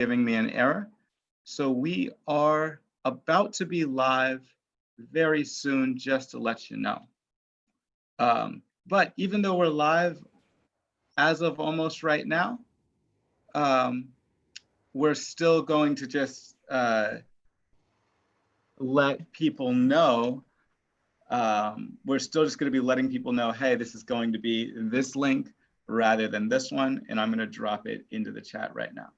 giving me an error. So we are about to be live very soon, just to let you know. But even though we're live as of almost right now, we're still going to just let people know. We're still just going to be letting people know, hey, this is going to be this link rather than this one, and I'm going to drop it into the chat right now.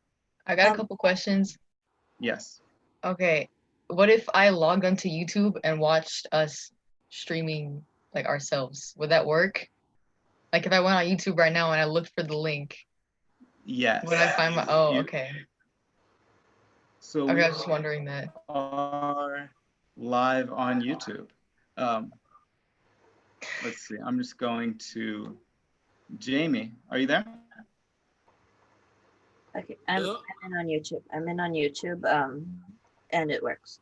I got a couple questions. Yes. Okay, what if I logged onto YouTube and watched us streaming like ourselves? Would that work? Like if I went on YouTube right now and I looked for the link, Yes. would I find my? Oh, okay. So Okay, we I was just wondering that. are live on YouTube. Let's see. I'm just going to Jamie. Are you there? Okay, I'm in on YouTube. I'm in on YouTube, and it works.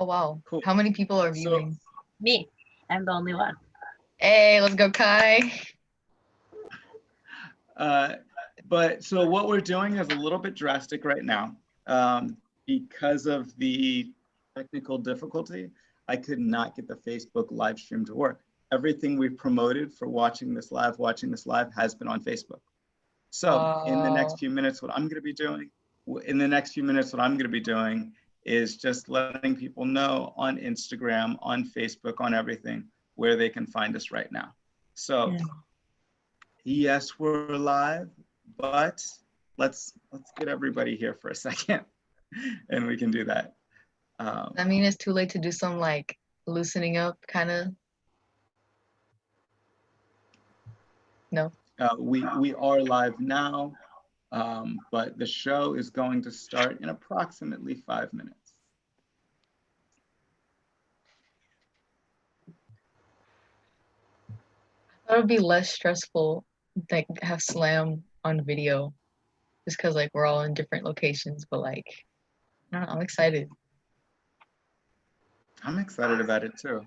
Oh wow! Cool. How many people are viewing? Me, I'm the only one. Hey, let's go, Kai. But so what we're doing is a little bit drastic right now. Because of the technical difficulty, I could not get the Facebook live stream to work. Everything we've promoted for watching this live has been on Facebook. So in the next few minutes, what I'm going to be doing, is just letting people know on Instagram, on Facebook, on everything, where they can find us right now. So yes, we're live, but let's get everybody here for a second, and we can do that. I mean, it's too late to do some like loosening up kind of. No. We are live now, but the show is going to start in approximately 5 minutes. I thought it would be less stressful, like have Slam on video, just because like we're all in different locations. But like, I don't know, I'm excited. I'm excited about it too.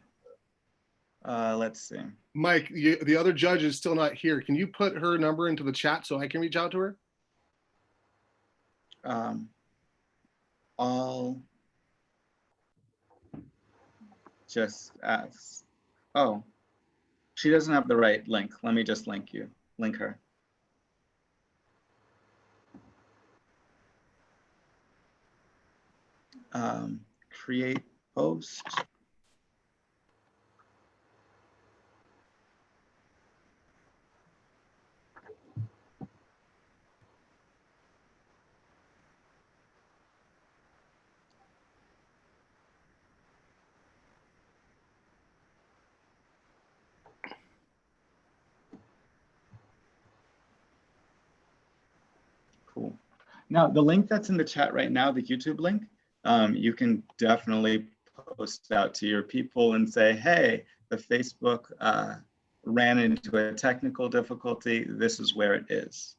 Let's see. Mike, the other judge is still not here. Can you put her number into the chat so I can reach out to her? I'll just ask. Oh, she doesn't have the right link. Let me just link her. Create post. Cool. Now, the link that's in the chat right now, the YouTube link, you can definitely post out to your people and say, hey, the Facebook ran into a technical difficulty. This is where it is.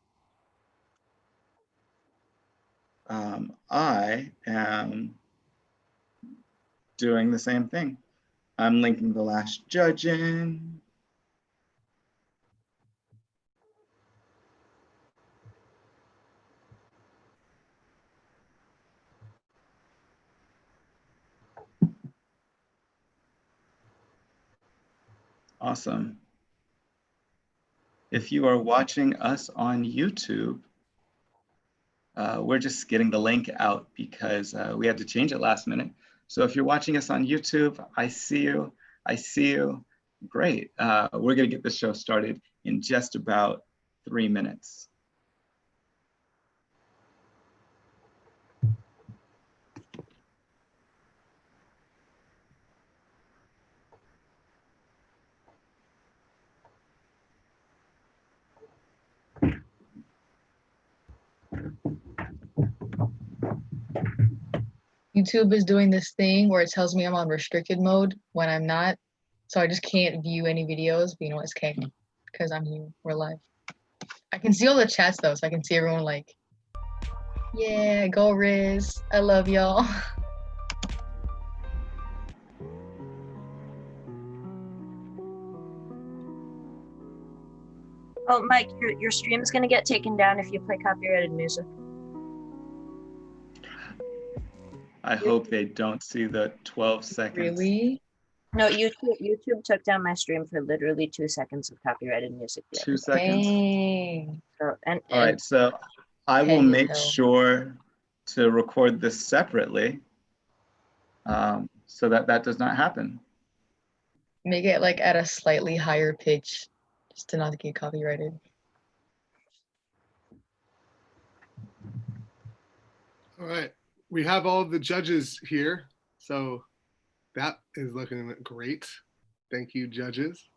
I am doing the same thing. I'm linking the last judge in. Awesome. If you are watching us on YouTube, we're just getting the link out because we had to change it last minute. So if you're watching us on YouTube, I see you. I see you. Great. We're going to get the show started in just about 3 minutes. YouTube is doing this thing where it tells me I'm on restricted mode when I'm not. So I just can't view any videos, but you know what, it's okay, because I'm here, we're live. I can see all the chats though, so I can see everyone like, yeah, go Riz, I love y'all. Oh, Mike, your stream's gonna get taken down if you play copyrighted music. I hope they don't see the 12 seconds. Really? No, YouTube took down my stream for literally 2 seconds of copyrighted music. The 2 other day. seconds. Dang. So, and All right, so I will Petty as make hell. sure to record this separately, so that that does not happen. Make it like at a slightly higher pitch, just to not get copyrighted. All right, we have all the judges here, so that is looking great. Thank you, judges.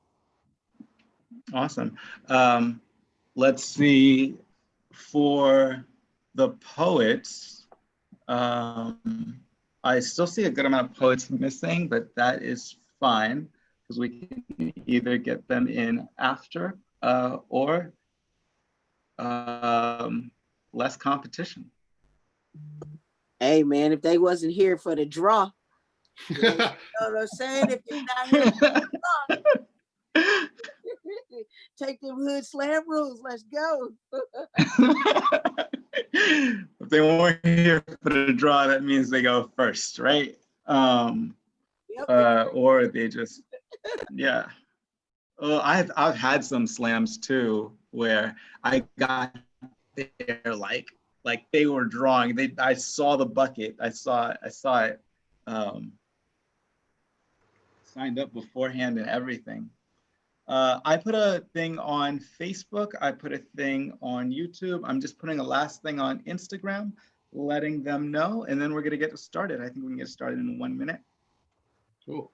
Awesome. Let's see, for the poets, I still see a good amount of poets missing, but that is fine because we can either get them in after or less competition. Hey man, if they wasn't here for the draw, you know what I'm saying? If you're not here for the draw, take them hood slam rules. Let's go. If they weren't here for the draw, that means they go first, right? Yep. Or they just, yeah. I've had some slams too where I got there like they were drawing. I saw the bucket. I saw it. Signed up beforehand and everything. I put a thing on Facebook. I put a thing on YouTube. I'm just putting a last thing on Instagram, letting them know, and then we're gonna get started. I think we can get started in 1 minute. Cool.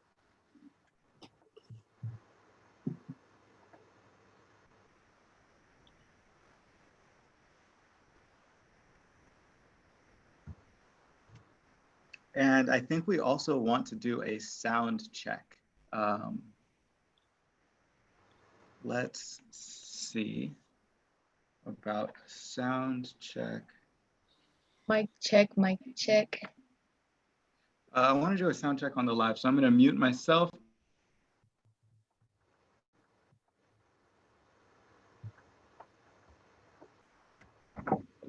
And I think we also want to do a sound check. Let's see about sound check. Mic check, mic check. I want to do a sound check on the live, so I'm going to mute myself.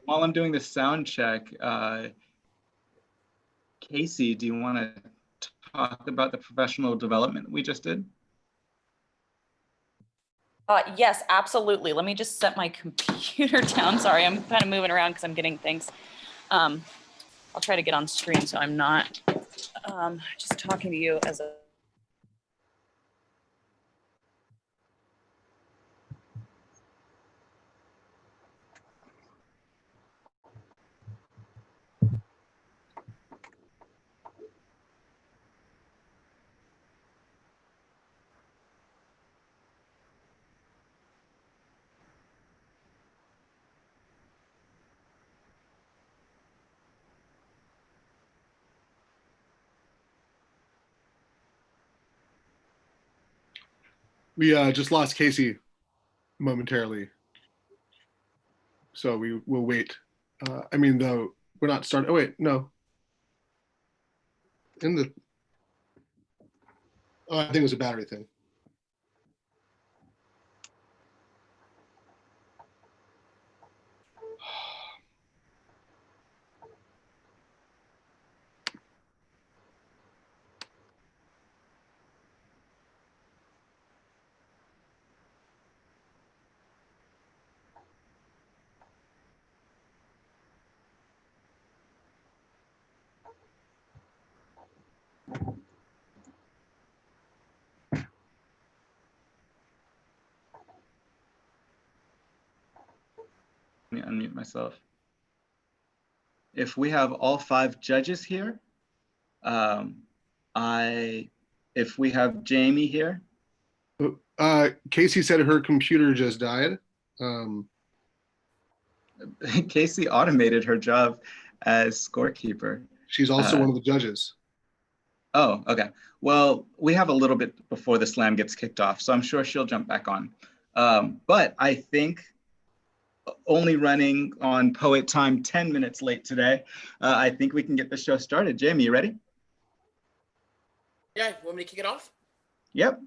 While I'm doing the sound check, Casey, do you want to talk about the professional development we just did? Yes, absolutely. Let me just set my computer down. Sorry, I'm kind of moving around because I'm getting things. I'll try to get on screen so I'm not just talking to you as a We just lost Casey momentarily, so we will wait. I mean, though, we're not starting. Oh wait, no. In the, I think it was a battery thing. Let me unmute myself. If we have all 5 judges here, if we have Jamie here. Casey said her computer just died. Casey automated her job as scorekeeper. She's also one of the judges. Oh, okay. Well, we have a little bit before the slam gets kicked off, so I'm sure she'll jump back on. But I think only running on poet time 10 minutes late today, I think we can get the show started. Jamie, you ready? Yeah, want me to kick it off? Yep.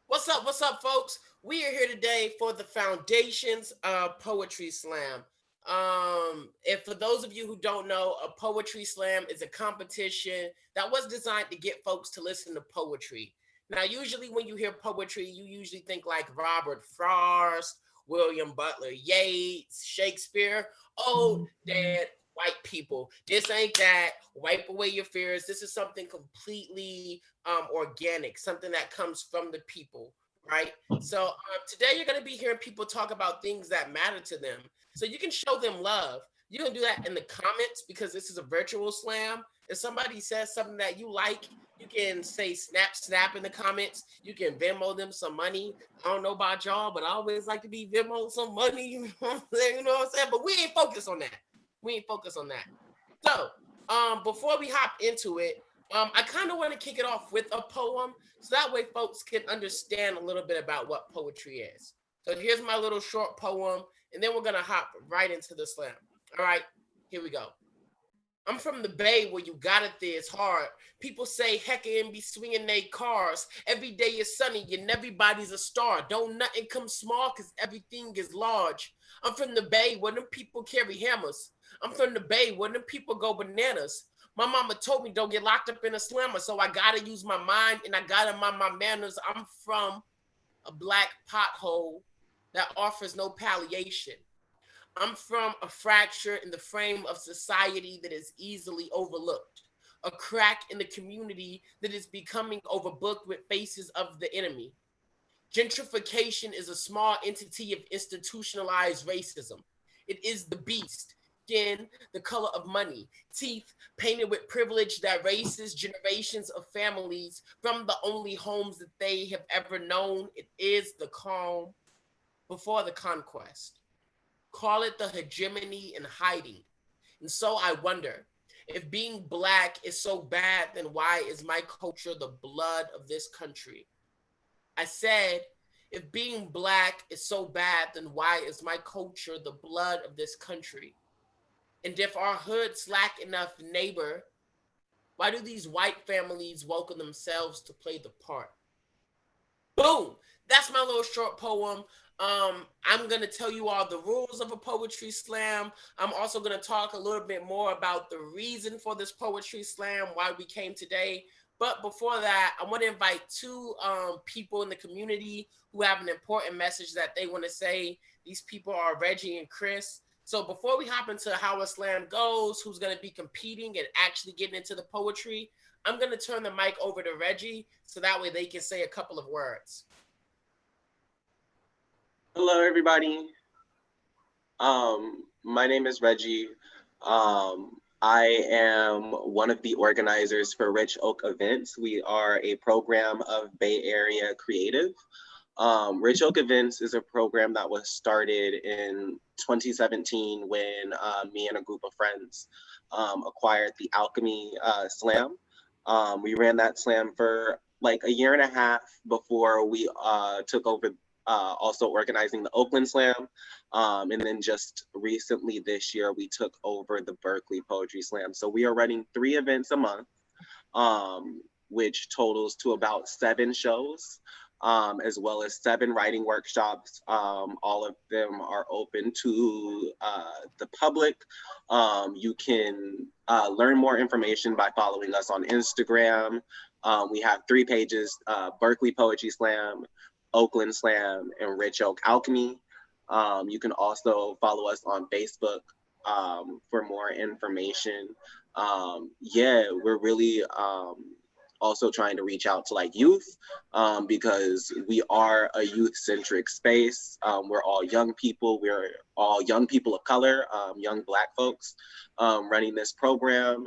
What's up, folks? We are here today for the Foundations of Poetry Slam. And for those of you who don't know, a poetry slam is a competition that was designed to get folks to listen to poetry. Now, usually when you hear poetry, you usually think like Robert Frost, William Butler Yeats, Shakespeare, old, dead, white people. This ain't that. Wipe away your fears. This is something completely organic, something that comes from the people, right? So today you're going to be hearing people talk about things that matter to them. So you can show them love. You can do that in the comments because this is a virtual slam. If somebody says something that you like, you can say snap in the comments. You can Venmo them some money. I don't know about y'all, but I always like to be Venmo some money. You know what I'm saying? But we ain't focused on that. We ain't focused on that. So before we hop into it, I kind of want to kick it off with a poem so that way folks can understand a little bit about what poetry is. So here's my little short poem, and then we're going to hop right into the slam. All right, here we go. I'm from the Bay where you got it there, it's hard. People say hecka and be swinging they cars. Every day is sunny and everybody's a star. Don't nothing come small because everything is large. I'm from the Bay where them people carry hammers. I'm from the Bay where them people go bananas. My mama told me don't get locked up in a slammer, so I gotta use my mind and I gotta mind my manners. I'm from a black pothole that offers no palliation. I'm from a fracture in the frame of society that is easily overlooked, a crack in the community that is becoming overbooked with faces of the enemy. Gentrification is a small entity of institutionalized racism. It is the beast, skin, the color of money, teeth painted with privilege that races generations of families from the only homes that they have ever known. It is the calm before the conquest. Call it the hegemony and hiding. And so I wonder, if being black is so bad, then why is my culture the blood of this country? I said, if being black is so bad, then why is my culture the blood of this country? And if our hoods lack enough neighbor, why do these white families welcome themselves to play the part? Boom! That's my little short poem. I'm gonna tell you all the rules of a poetry slam. I'm also gonna talk a little bit more about the reason for this poetry slam, why we came today. But before that, I want to invite two people in the community who have an important message that they want to say. These people are Reggie and Chris. So before we hop into how a slam goes, who's going to be competing and actually getting into the poetry, I'm going to turn the mic over to Reggie so that way they can say a couple of words. Hello, everybody. My name is Reggie. I am one of the organizers for Rich Oak Events. We are a program of Bay Area creative. Rich Oak Events is a program that was started in 2017 when me and a group of friends acquired the Alchemy Slam. We ran that slam for like a year and a half before we took over also organizing the Oakland Slam. And then just recently this year, we took over the Berkeley Poetry Slam. So we are running 3 events a month, which totals to about 7 shows, as well as 7 writing workshops. All of them are open to the public. You can learn more information by following us on Instagram. We have 3 pages, Berkeley Poetry Slam, Oakland Slam, and Rich Oak Alchemy. You can also follow us on Facebook for more information. Yeah, we're really also trying to reach out to like youth because we are a youth-centric space. We're all young people. We're all young people of color, young Black folks running this program.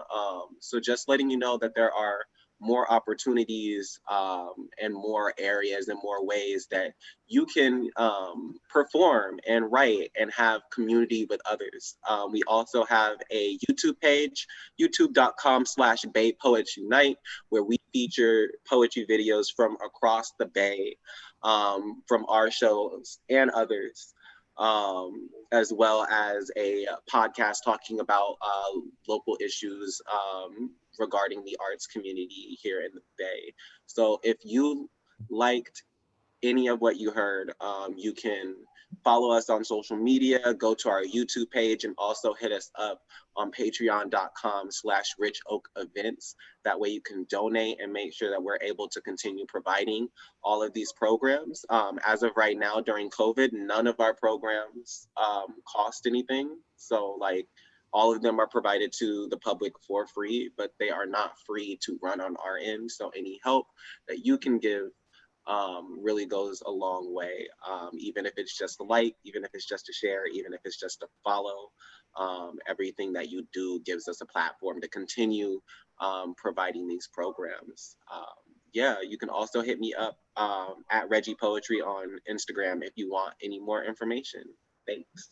So just letting you know that there are more opportunities and more areas and more ways that you can perform and write and have community with others. We also have a YouTube page, youtube.com/Bay Poets Unite, where we feature poetry videos from across the Bay, from our shows and others. As well as a podcast talking about local issues regarding the arts community here in the Bay. So if you liked any of what you heard, you can Follow us on social media, go to our YouTube page, and also hit us up on patreon.com/richoakevents. That way you can donate and make sure that we're able to continue providing all of these programs. As of right now, during COVID, none of our programs cost anything. So like all of them are provided to the public for free, but they are not free to run on our end. So any help that you can give really goes a long way, even if it's just a like, even if it's just a share, even if it's just a follow. Everything that you do gives us a platform to continue providing these programs. Yeah, you can also hit me up at Reggie Poetry on Instagram if you want any more information. Thanks.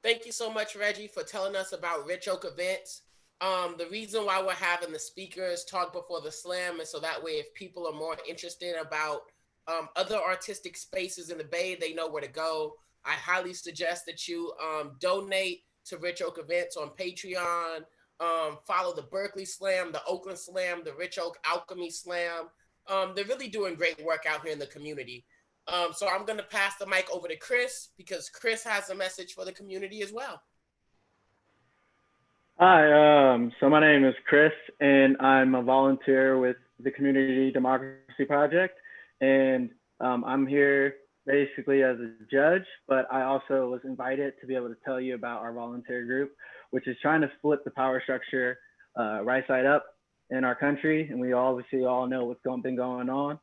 Thank you so much, Reggie, for telling us about Rich Oak Events. The reason why we're having the speakers talk before the slam is so that way if people are more interested about other artistic spaces in the Bay, they know where to go. I highly suggest that you donate to Rich Oak Events on Patreon. Follow the Berkeley Slam, the Oakland Slam, the Rich Oak Alchemy Slam. They're really doing great work out here in the community. So I'm going to pass the mic over to Chris because Chris has a message for the community as well. Hi, so my name is Chris, and I'm a volunteer with the Community Democracy Project, and I'm here basically as a judge, but I also was invited to be able to tell you about our volunteer group, which is trying to flip the power structure right side up in our country, and we obviously all know what's been going on.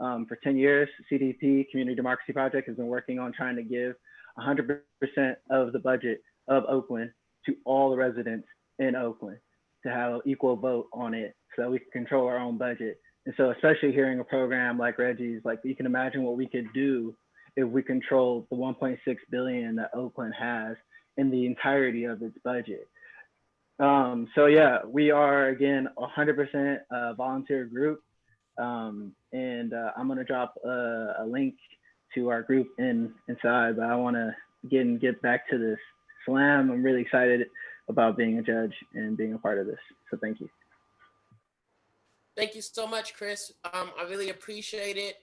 For 10 years, CDP, Community Democracy Project, has been working on trying to give 100% of the budget of Oakland to all the residents in Oakland to have an equal vote on it so that we can control our own budget. And so especially hearing a program like Reggie's, like you can imagine what we could do if we controlled the 1.6 billion that Oakland has in the entirety of its budget. So yeah, we are again 100% a volunteer group. I'm gonna drop a link to our group inside, but I wanna get back to this slam. I'm really excited about being a judge and being a part of this. So thank you. Thank you so much, Chris. I really appreciate it.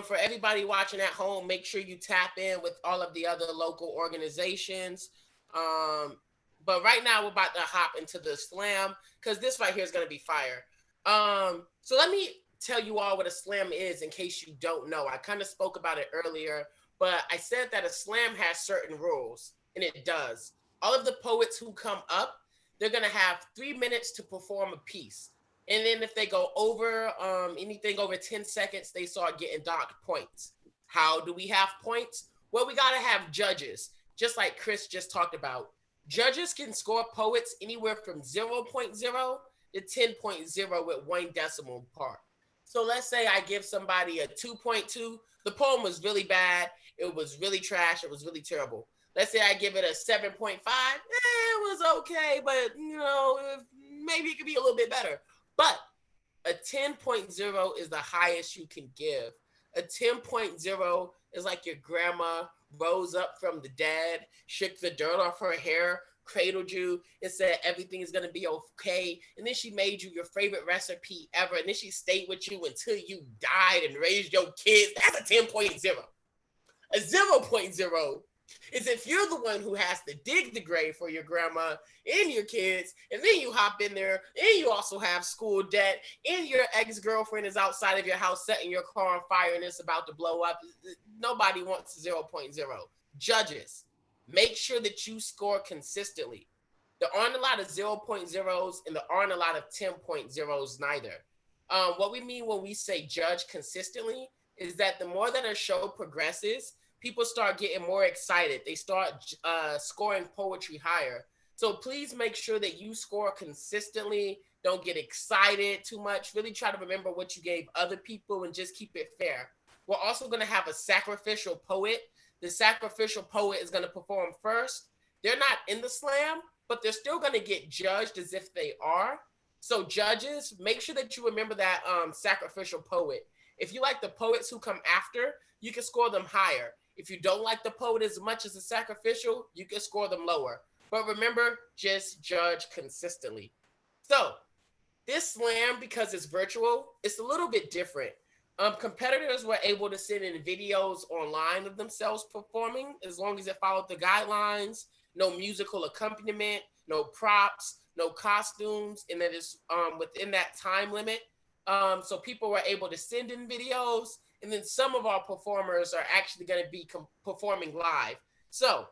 For everybody watching at home, make sure you tap in with all of the other local organizations. But right now we're about to hop into the slam because this right here is gonna be fire. So let me tell you all what a slam is in case you don't know. I kind of spoke about it earlier, but I said that a slam has certain rules, and it does. All of the poets who come up, they're going to have 3 minutes to perform a piece. And then if they go over anything over 10 seconds, they start getting docked points. How do we have points? Well, we got to have judges, just like Chris just talked about. Judges can score poets anywhere from 0.0 to 10.0 with 1 decimal part. So let's say I give somebody a 2.2. The poem was really bad. It was really trash. It was really terrible. Let's say I give it a 7.5. It was okay, but you know, maybe it could be a little bit better. But a 10.0 is the highest you can give. A 10.0 is like your grandma rose up from the dead, shook the dirt off her hair, cradled you, and said everything is going to be okay. And then she made you your favorite recipe ever. And then she stayed with you until you died and raised your kids. That's a 10.0. A 0.0 is if you're the one who has to dig the grave for your grandma and your kids, and then you hop in there, and you also have school debt, and your ex-girlfriend is outside of your house setting your car on fire and it's about to blow up. Nobody wants 0.0. Judges, make sure that you score consistently. There aren't a lot of 0.0s and there aren't a lot of 10.0s neither. What we mean when we say judge consistently is that the more that a show progresses, people start getting more excited. They start scoring poetry higher. So please make sure that you score consistently. Don't get excited too much. Really try to remember what you gave other people and just keep it fair. We're also going to have a sacrificial poet. The sacrificial poet is going to perform first. They're not in the slam, but they're still going to get judged as if they are. So judges, make sure that you remember that sacrificial poet. If you like the poets who come after, you can score them higher. If you don't like the poet as much as the sacrificial, you can score them lower. But remember, just judge consistently. So this slam, because it's virtual, it's a little bit different. Competitors were able to send in videos online of themselves performing as long as it followed the guidelines, no musical accompaniment, no props, no costumes, and that is within that time limit. So people were able to send in videos, and then some of our performers are actually going to be performing live. So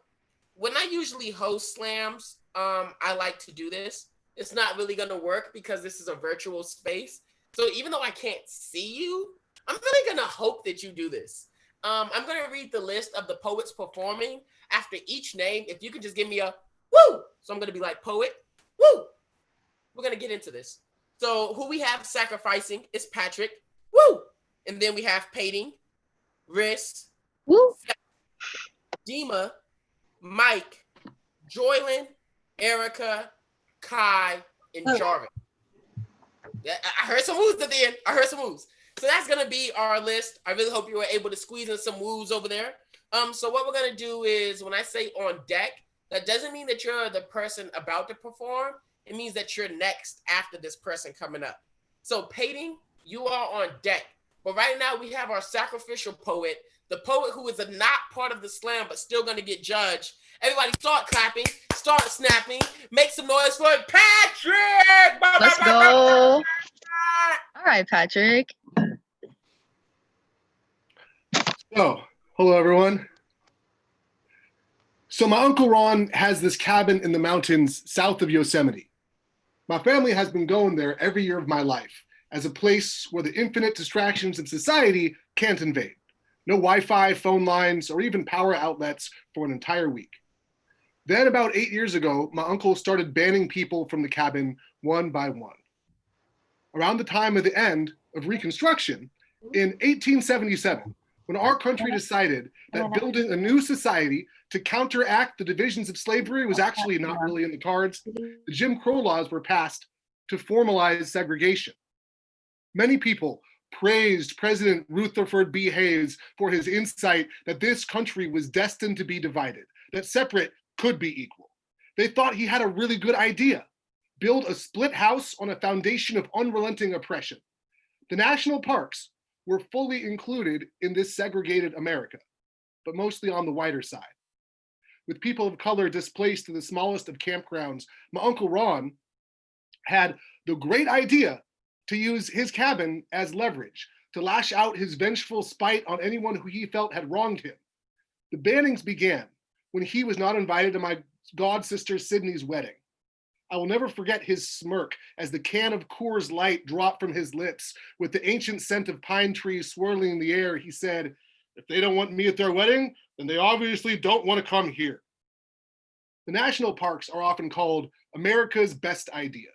when I usually host slams, I like to do this. It's not really going to work because this is a virtual space. So even though I can't see you, I'm really going to hope that you do this. I'm going to read the list of the poets performing. After each name, if you can just give me a woo. So I'm going to be like, poet, woo. We're going to get into this. So who we have sacrificing is Patrick, woo. And then we have Painting, Riss, Woo. Dima, Mike, Joylyn, Erica, Kai, and Jarvin. I heard some woos at the end. So that's going to be our list. I really hope you were able to squeeze in some woos over there. So what we're going to do is when I say on deck, that doesn't mean that you're the person about to perform. It means that you're next after this person coming up. So Painting, you are on deck. But right now we have our sacrificial poet, the poet who is not part of the slam but still going to get judged. Everybody start clapping, start snapping, make some noise for Patrick! Let's go. All right, Patrick. So, hello everyone. So my Uncle Ron has this cabin in the mountains south of Yosemite. My family has been going there every year of my life as a place where the infinite distractions of society can't invade. No Wi-Fi, phone lines, or even power outlets for an entire week. Then about 8 years ago, my uncle started banning people from the cabin one by one. Around the time of the end of Reconstruction, in 1877, when our country decided that building a new society to counteract the divisions of slavery was actually not really in the cards, the Jim Crow laws were passed to formalize segregation. Many people praised President Rutherford B. Hayes for his insight that this country was destined to be divided, that separate could be equal. They thought he had a really good idea: build a split house on a foundation of unrelenting oppression. The national parks were fully included in this segregated America, but mostly on the whiter side. With people of color displaced to the smallest of campgrounds, my Uncle Ron had the great idea to use his cabin as leverage, to lash out his vengeful spite on anyone who he felt had wronged him. The bannings began when he was not invited to my god sister Sydney's wedding. I will never forget his smirk as the can of Coors Light dropped from his lips. With the ancient scent of pine trees swirling in the air, he said, "If they don't want me at their wedding, then they obviously don't want to come here." The national parks are often called America's best idea.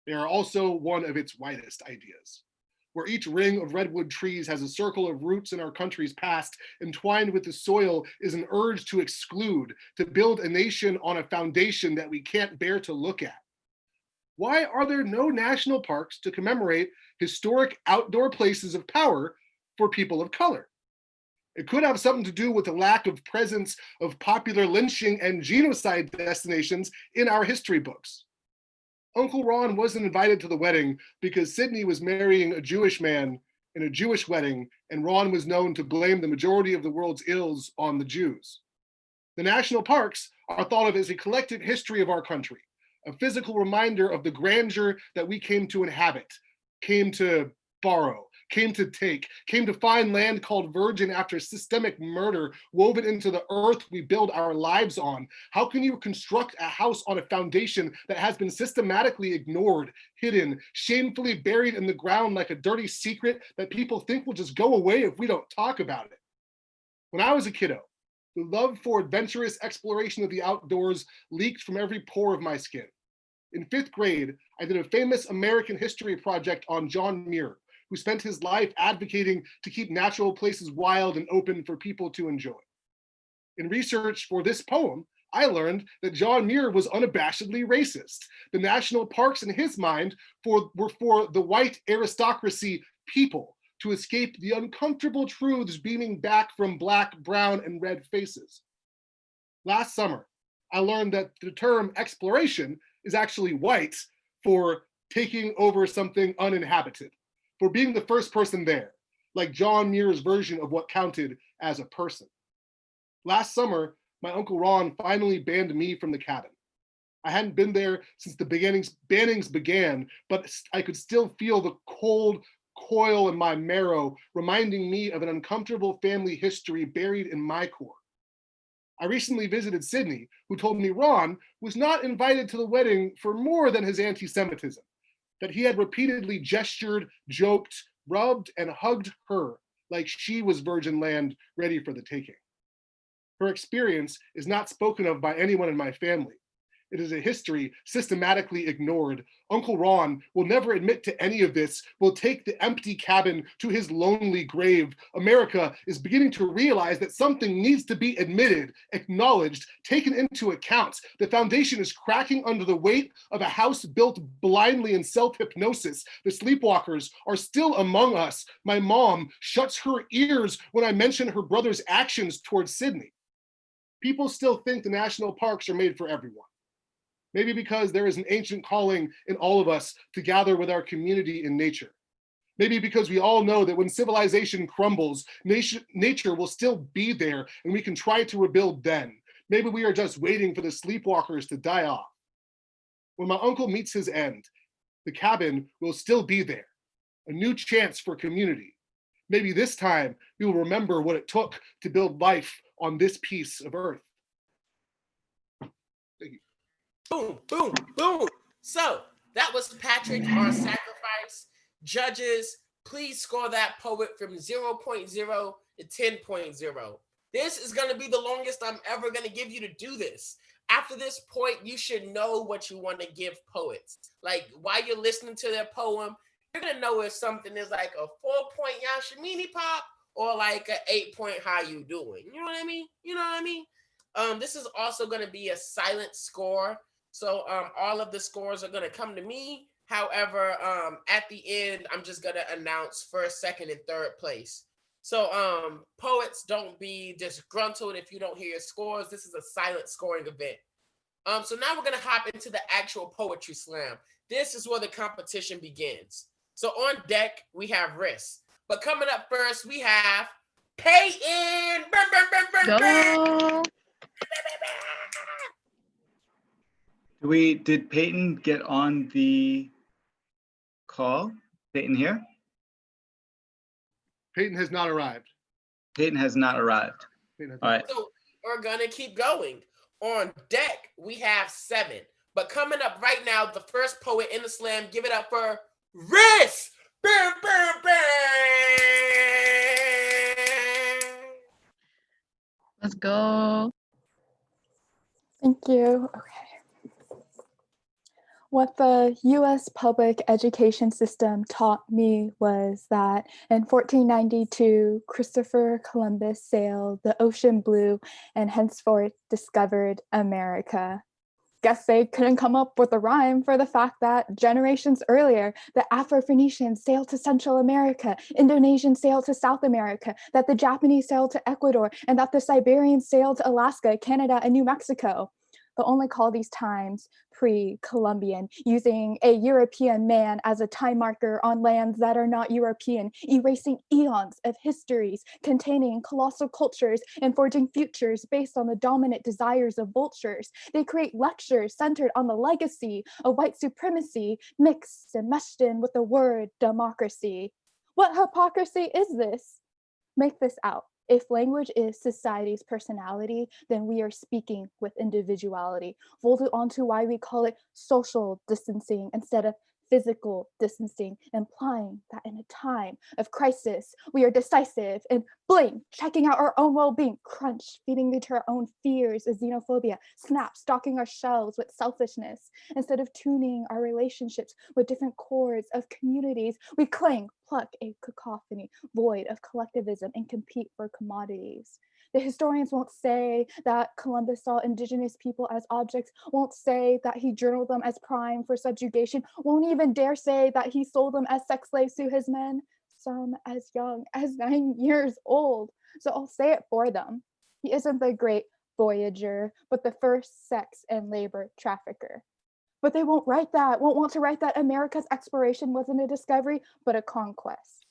They are also one of its widest ideas. Where each ring of redwood trees has a circle of roots in our country's past, entwined with the soil is an urge to exclude, to build a nation on a foundation that we can't bear to look at. Why are there no national parks to commemorate historic outdoor places of power for people of color? It could have something to do with the lack of presence of popular lynching and genocide destinations in our history books. Uncle Ron wasn't invited to the wedding because Sydney was marrying a Jewish man in a Jewish wedding, and Ron was known to blame the majority of the world's ills on the Jews. The national parks are thought of as a collective history of our country, a physical reminder of the grandeur that we came to inhabit, came to borrow, came to take, came to find land called virgin after systemic murder woven into the earth we build our lives on. How can you construct a house on a foundation that has been systematically ignored, hidden, shamefully buried in the ground like a dirty secret that people think will just go away if we don't talk about it? When I was a kiddo, the love for adventurous exploration of the outdoors leaked from every pore of my skin. In 5th grade, I did a famous American history project on John Muir, who spent his life advocating to keep natural places wild and open for people to enjoy. In research for this poem, I learned that John Muir was unabashedly racist. The national parks in his mind were for the white aristocracy people to escape the uncomfortable truths beaming back from black, brown, and red faces. Last summer, I learned that the term exploration is actually white for taking over something uninhabited, for being the first person there, like John Muir's version of what counted as a person. Last summer, my Uncle Ron finally banned me from the cabin. I hadn't been there since the bannings began, but I could still feel the cold coil in my marrow, reminding me of an uncomfortable family history buried in my core. I recently visited Sydney, who told me Ron was not invited to the wedding for more than his anti-Semitism, that he had repeatedly gestured, joked, rubbed, and hugged her like she was virgin land ready for the taking. Her experience is not spoken of by anyone in my family. It is a history systematically ignored. Uncle Ron will never admit to any of this, will take the empty cabin to his lonely grave. America is beginning to realize that something needs to be admitted, acknowledged, taken into account. The foundation is cracking under the weight of a house built blindly in self-hypnosis. The sleepwalkers are still among us. My mom shuts her ears when I mention her brother's actions towards Sydney. People still think the national parks are made for everyone. Maybe because there is an ancient calling in all of us to gather with our community in nature. Maybe because we all know that when civilization crumbles, nature will still be there and we can try to rebuild then. Maybe we are just waiting for the sleepwalkers to die off. When my uncle meets his end, the cabin will still be there, a new chance for community. Maybe this time we will remember what it took to build life on this piece of earth. Thank you. Boom, boom, boom. So that was Patrick, our sacrifice. Judges, please score that poet from 0.0 to 10.0. This is going to be the longest I'm ever going to give you to do this. After this point, you should know what you want to give poets. Like, while you're listening to their poem, you're going to know if something is like a 4-point Yashimini pop or like an 8-point how you doing. You know what I mean? You know what I mean? This is also going to be a silent score. So all of the scores are going to come to me. However, at the end, I'm just going to announce first, second, and third place. So poets, don't be disgruntled if you don't hear your scores. This is a silent scoring event. So now we're going to hop into the actual poetry slam. This is where the competition begins. So on deck, we have Riss. But coming up first, we have Peyton. Go. Did Peyton get on the call? Peyton here? Peyton has not arrived. Peyton has not arrived. All right. So we're gonna keep going. On deck, we have 7. But coming up right now, the first poet in the slam, give it up for Riss! Bam, bam, bam! Let's go. Thank you. Okay. What the U.S. public education system taught me was that in 1492, Christopher Columbus sailed the ocean blue and henceforth discovered America. Guess they couldn't come up with a rhyme for the fact that generations earlier, the Afro-Phoenicians sailed to Central America, Indonesians sailed to South America, that the Japanese sailed to Ecuador, and that the Siberians sailed to Alaska, Canada, and New Mexico. They'll only call these times pre-Columbian, using a European man as a time marker on lands that are not European, erasing eons of histories containing colossal cultures and forging futures based on the dominant desires of vultures. They create lectures centered on the legacy of white supremacy, mixed and meshed in with the word democracy. What hypocrisy is this? Make this out. If language is society's personality, then we are speaking with individuality. Folded onto why we call it social distancing instead of physical distancing, implying that in a time of crisis, we are decisive and bling, checking out our own well-being, crunch, feeding into our own fears of xenophobia, snap, stocking our shelves with selfishness. Instead of tuning our relationships with different chords of communities, we cling, pluck a cacophony, void of collectivism, and compete for commodities. The historians won't say that Columbus saw indigenous people as objects, won't say that he journaled them as prime for subjugation, won't even dare say that he sold them as sex slaves to his men, some as young as 9 years old. So I'll say it for them. He isn't the great voyager, but the first sex and labor trafficker. But they won't write that, won't want to write that America's exploration wasn't a discovery, but a conquest.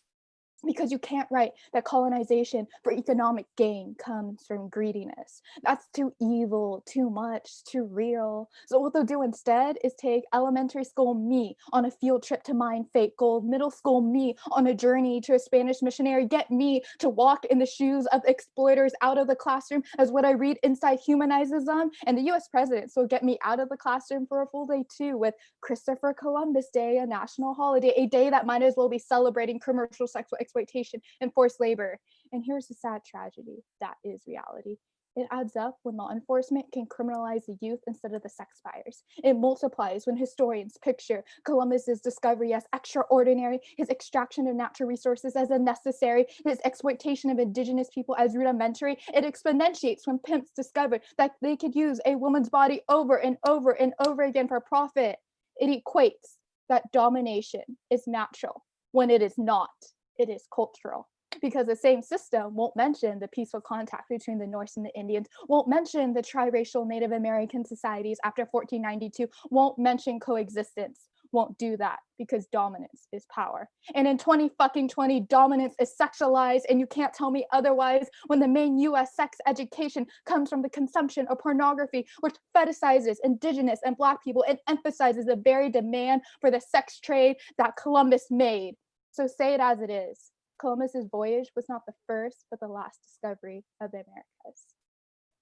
because you can't write that colonization for economic gain comes from greediness. That's too evil, too much, too real. So what they'll do instead is take elementary school me on a field trip to mine fake gold, middle school me on a journey to a Spanish missionary, get me to walk in the shoes of exploiters out of the classroom as what I read inside humanizes them. And the US presidents will get me out of the classroom for a full day too, with Christopher Columbus Day, a national holiday, a day that might as well be celebrating commercial sexual exploitation and forced labor. And here's the sad tragedy. That is reality. It adds up when law enforcement can criminalize the youth instead of the sex buyers. It multiplies when historians picture Columbus's discovery as extraordinary, his extraction of natural resources as unnecessary, his exploitation of indigenous people as rudimentary. It exponentiates when pimps discovered that they could use a woman's body over and over and over again for profit. It equates that domination is natural when it is not. It is cultural, because the same system won't mention the peaceful contact between the Norse and the Indians, won't mention the triracial Native American societies after 1492, won't mention coexistence, won't do that because dominance is power. And in 2020, dominance is sexualized, and you can't tell me otherwise when the main US sex education comes from the consumption of pornography, which fetishizes indigenous and Black people and emphasizes the very demand for the sex trade that Columbus made. So say it as it is. Columbus's voyage was not the first, but the last discovery of the Americas.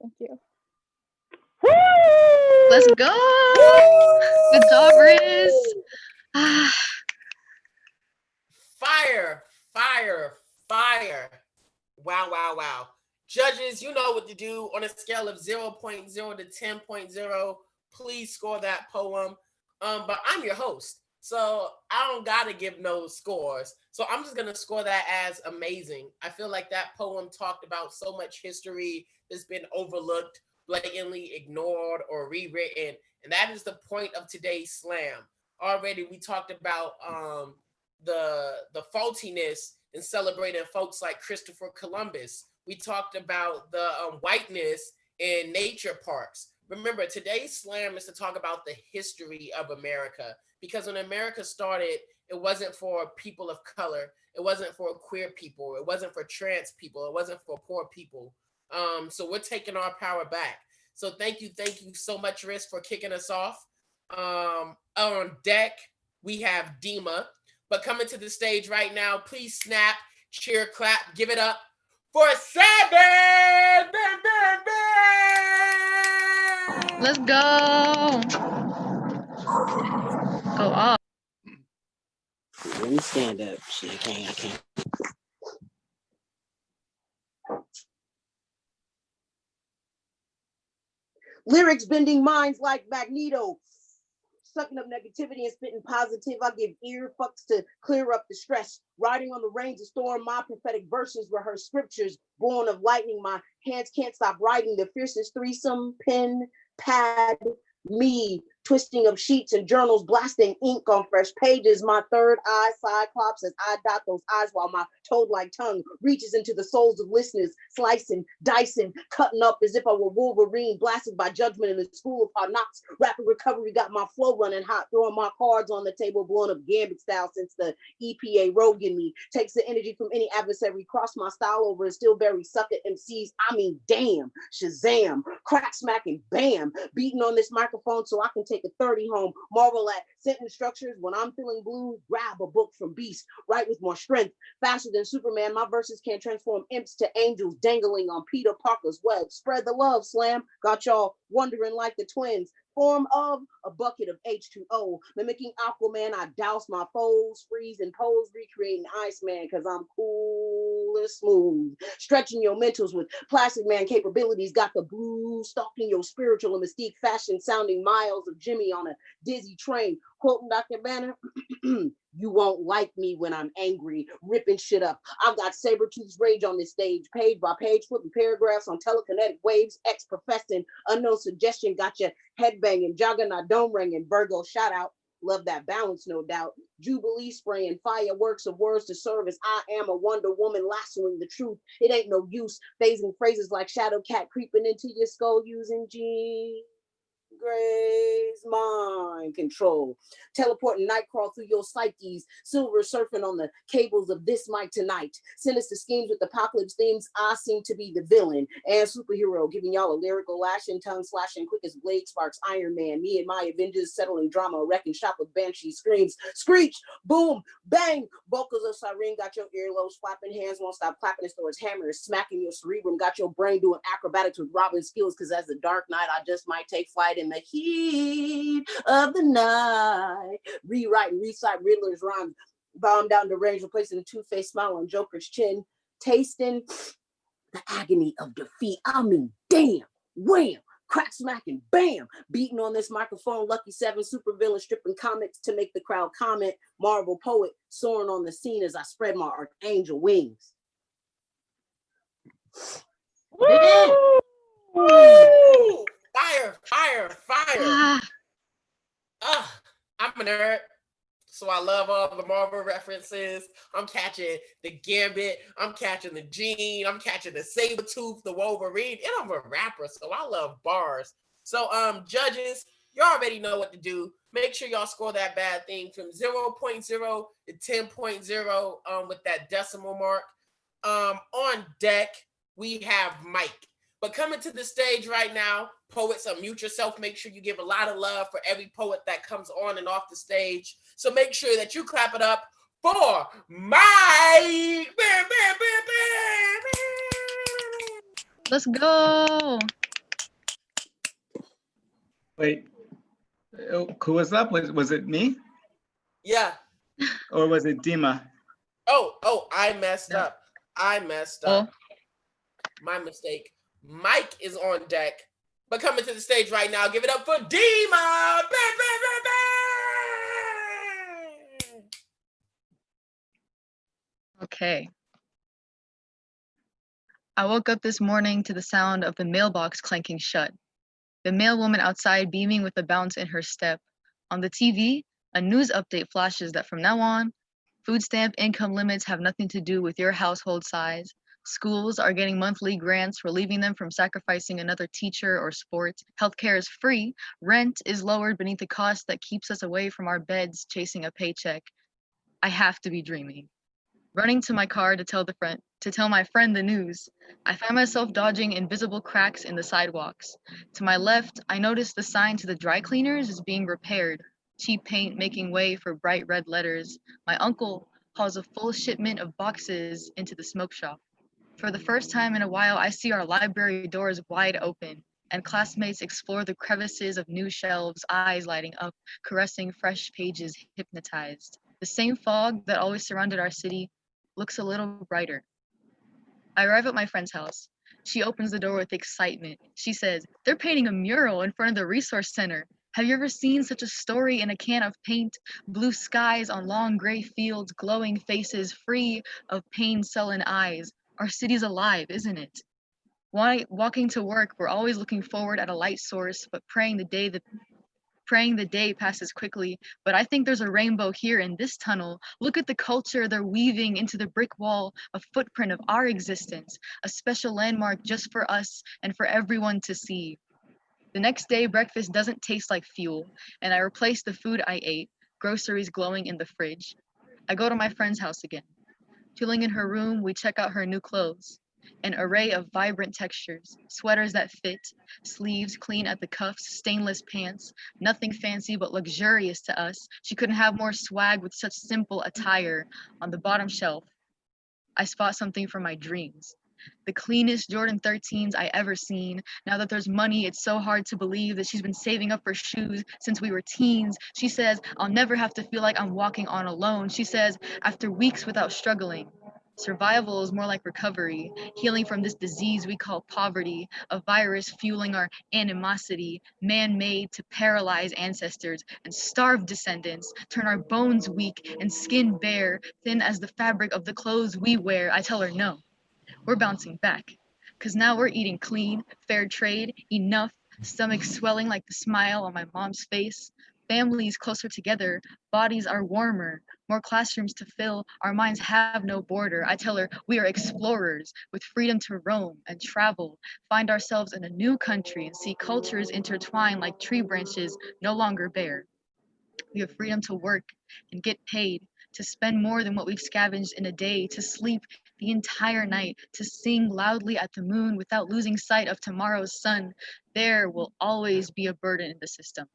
Thank you. Let's go. Good job, Riz. Fire, fire, fire. Wow, wow, wow. Judges, you know what to do. On a scale of 0.0 to 10.0, please score that poem. But I'm your host, so I don't gotta give no scores. So I'm just gonna score that as amazing. I feel like that poem talked about so much history that's been overlooked, blatantly ignored, or rewritten. And that is the point of today's slam. Already we talked about the faultiness in celebrating folks like Christopher Columbus. We talked about the whiteness in nature parks. Remember, today's slam is to talk about the history of America, because when America started, it wasn't for people of color, it wasn't for queer people, it wasn't for trans people, it wasn't for poor people. So we're taking our power back. So thank you so much, Riz, for kicking us off. On deck, we have Dima. But coming to the stage right now, please snap, cheer, clap, give it up for Seven! Bam, bam, bam! Let's go. Go off. Let me stand up. Shit, I can't. Lyrics bending minds like Magneto. Sucking up negativity and spitting positive. I give ear fucks to clear up the stress. Riding on the reins of storm, my prophetic verses rehearse scriptures. Born of lightning, my hands can't stop writing. The fiercest threesome, pen, pad, me. Twisting of sheets and journals, blasting ink on fresh pages. My third eye, cyclops, as I dot those eyes while my toad-like tongue reaches into the souls of listeners, slicing, dicing, cutting up as if I were Wolverine, blasted by judgment in the school of hard knocks. Rapid recovery got my flow running hot, throwing my cards on the table, blowing up Gambit style since the EPA rogue in me. Takes the energy from any adversary, cross my style over and still bury sucker MCs. I mean, damn, Shazam, crack smacking, bam, beating on this microphone so I can take a 30 home. Marvel at sentence structures. When I'm feeling blue, grab a book from Beast. Write with more strength. Faster than Superman, my verses can transform imps to angels dangling on Peter Parker's web. Spread the love, Slam. Got y'all wondering like the twins. Form of a bucket of H2O. Mimicking Aquaman, I douse my foes, freeze and pose, recreating Iceman because I'm cool and smooth. Stretching your mentals with Plastic Man capabilities. Got the blue stalking your spiritual and mystique fashion, sounding miles of Jimmy on a dizzy train. Quoting Dr. Banner, you won't like me when I'm angry, ripping shit up. I've got saber-toothed rage on this stage, page by page, flipping paragraphs on telekinetic waves, ex-professing, unknown suggestion, got your head banging, juggernaut dome ringing, Virgo shout out. Love that balance, no doubt. Jubilee spraying, fireworks of words to serve as I am a Wonder Woman, lassoing the truth. It ain't no use phasing phrases like Shadow Cat creeping into your skull using G. Grace, mind control. Teleporting night crawl through your psyches. Silver surfing on the cables of this mic tonight. Sinister schemes with apocalypse themes. I seem to be the villain and superhero, giving y'all a lyrical lashing, tongue slashing, quick as blade sparks. Iron Man, me and my Avengers settling drama, wrecking shop with banshee screams. Screech, boom, bang. Vocals of siren got your earlobes flapping. Hands won't stop clapping as though it's hammering, smacking your cerebrum. Got your brain doing acrobatics with Robin skills. Because as the dark night, I just might take flight in the heat of the night. Rewrite and recite Riddler's rhymes. Bomb down the range, replacing the two-faced smile on Joker's chin. Tasting the agony of defeat. I mean, damn, wham, crack smacking, bam, beating on this microphone. Lucky Seven, super villain stripping comics to make the crowd comment. Marvel poet soaring on the scene as I spread my archangel wings. Woo! Woo! Fire, fire, fire. I'm a nerd, so I love all the Marvel references. I'm catching the Gambit, I'm catching the Gene, I'm catching the Sabretooth, the Wolverine, and I'm a rapper, so I love bars. So judges, you already know what to do. Make sure y'all score that bad thing from 0.0 to 10.0 with that decimal mark. On deck, we have Mike. But coming to the stage right now, poets, unmute yourself. Make sure you give a lot of love for every poet that comes on and off the stage. So make sure that you clap it up for Mike. Bam, bam, bam, bam. Let's go. Wait, who was up? Was it me Yeah. or was it Dima? Oh, I messed up. My mistake. Mike is on deck. But coming to the stage right now, give it up for Dima. Bam, bam, bam, bam. Okay. I woke up this morning to the sound of the mailbox clanking shut. The mailwoman outside beaming with a bounce in her step. On the TV, a news update flashes that from now on, food stamp income limits have nothing to do with your household size. Schools are getting monthly grants, relieving them from sacrificing another teacher or sport. Healthcare is free. Rent is lowered beneath the cost that keeps us away from our beds chasing a paycheck. I have to be dreaming. Running to my car to tell my friend the news. I find myself dodging invisible cracks in the sidewalks. To my left, I notice the sign to the dry cleaners is being repaired. Cheap paint making way for bright red letters. My uncle hauls a full shipment of boxes into the smoke shop. For the first time in a while, I see our library doors wide open, and classmates explore the crevices of new shelves, eyes lighting up, caressing fresh pages, hypnotized. The same fog that always surrounded our city looks a little brighter. I arrive at my friend's house. She opens the door with excitement. She says, "They're painting a mural in front of the resource center. Have you ever seen such a story in a can of paint? Blue skies on long gray fields, glowing faces free of pain-sullen eyes. Our city's alive, isn't it?" Walking to work, we're always looking forward at a light source, but praying the day passes quickly. But I think there's a rainbow here in this tunnel. Look at the culture they're weaving into the brick wall, a footprint of our existence, a special landmark just for us and for everyone to see. The next day, breakfast doesn't taste like fuel, and I replace the food I ate, groceries glowing in the fridge. I go to my friend's house again. Chilling in her room, we check out her new clothes. An array of vibrant textures, sweaters that fit, sleeves clean at the cuffs, stainless pants, nothing fancy but luxurious to us. She couldn't have more swag with such simple attire. On the bottom shelf, I spot something from my dreams. The cleanest Jordan 13s I ever seen. Now that there's money, it's so hard to believe that she's been saving up for shoes since we were teens. She says, "I'll never have to feel like I'm walking on alone." She says, "After weeks without struggling, survival is more like recovery, healing from this disease we call poverty, a virus fueling our animosity, man-made to paralyze ancestors and starve descendants, turn our bones weak and skin bare, thin as the fabric of the clothes we wear." I tell her no. We're bouncing back, because now we're eating clean, fair trade, enough, stomach swelling like the smile on my mom's face, families closer together, bodies are warmer, more classrooms to fill, our minds have no border. I tell her we are explorers with freedom to roam and travel, find ourselves in a new country and see cultures intertwine like tree branches no longer bare. We have freedom to work and get paid, to spend more than what we've scavenged in a day, to sleep the entire night, to sing loudly at the moon without losing sight of tomorrow's sun. There will always be a burden in the system,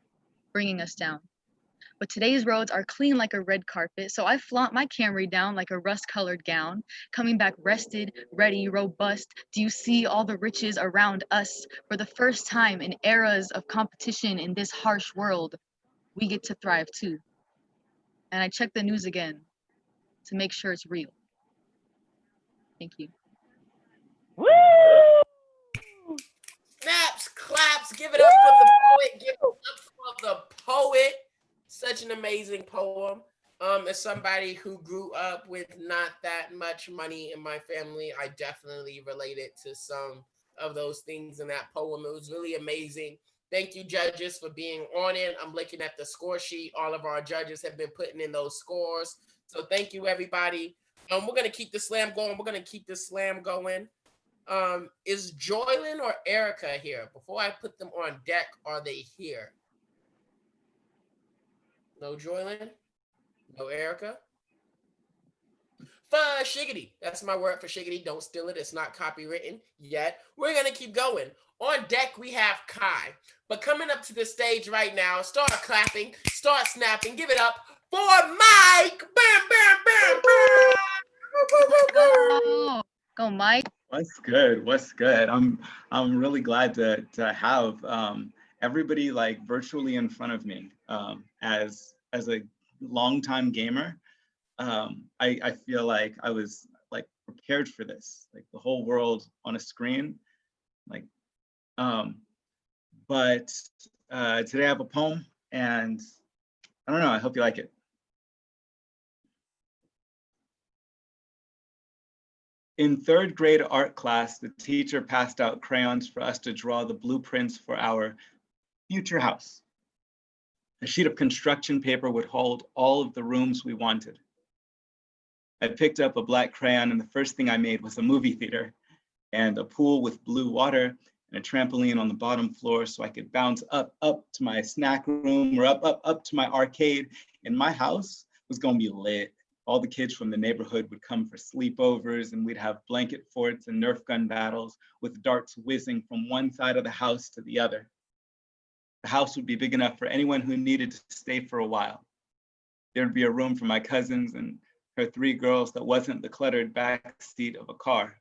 bringing us down. But today's roads are clean like a red carpet, so I flaunt my Camry down like a rust-colored gown, coming back rested, ready, robust. Do you see all the riches around us? For the first time in eras of competition in this harsh world, we get to thrive too. And I check the news again to make sure it's real. Thank you. Woo! Snaps, claps, give it up for the poet, give it up for the poet. Such an amazing poem. As somebody who grew up with not that much money in my family, I definitely related to some of those things in that poem. It was really amazing. Thank you, judges, for being on it. I'm looking at the score sheet. All of our judges have been putting in those scores. So thank you, everybody. We're going to keep the slam going. Is Joylyn or Erica here? Before I put them on deck, are they here? No Joylyn? No Erica? For shiggity. That's my word for shiggity. Don't steal it. It's not copywritten yet. We're going to keep going. On deck, we have Kai. But coming up to the stage right now, start clapping, start snapping. Give it up for Mike. Bam, bam, bam, bam. Go, Mike. What's good? What's good? I'm really glad to have everybody like virtually in front of me. As a longtime gamer, I feel like I was like prepared for this, like the whole world on a screen, like. But today I have a poem, and I don't know. I hope you like it. In third grade art class, the teacher passed out crayons for us to draw the blueprints for our future house. A sheet of construction paper would hold all of the rooms we wanted. I picked up a black crayon, and the first thing I made was a movie theater and a pool with blue water and a trampoline on the bottom floor so I could bounce up to my snack room or up to my arcade. And my house was gonna be lit. All the kids from the neighborhood would come for sleepovers, and we'd have blanket forts and Nerf gun battles with darts whizzing from one side of the house to the other. The house would be big enough for anyone who needed to stay for a while. There'd be a room for my cousins and her 3 girls that wasn't the cluttered back seat of a car.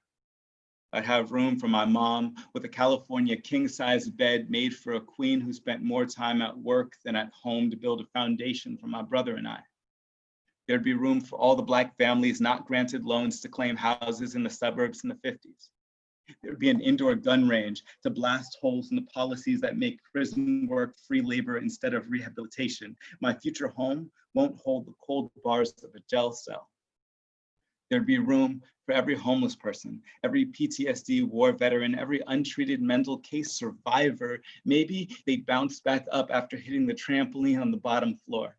I'd have room for my mom with a California king-size bed made for a queen who spent more time at work than at home to build a foundation for my brother and I. There'd be room for all the Black families not granted loans to claim houses in the suburbs in the 50s. There'd be an indoor gun range to blast holes in the policies that make prison work free labor instead of rehabilitation. My future home won't hold the cold bars of a jail cell. There'd be room for every homeless person, every PTSD war veteran, every untreated mental case survivor. Maybe they'd bounce back up after hitting the trampoline on the bottom floor.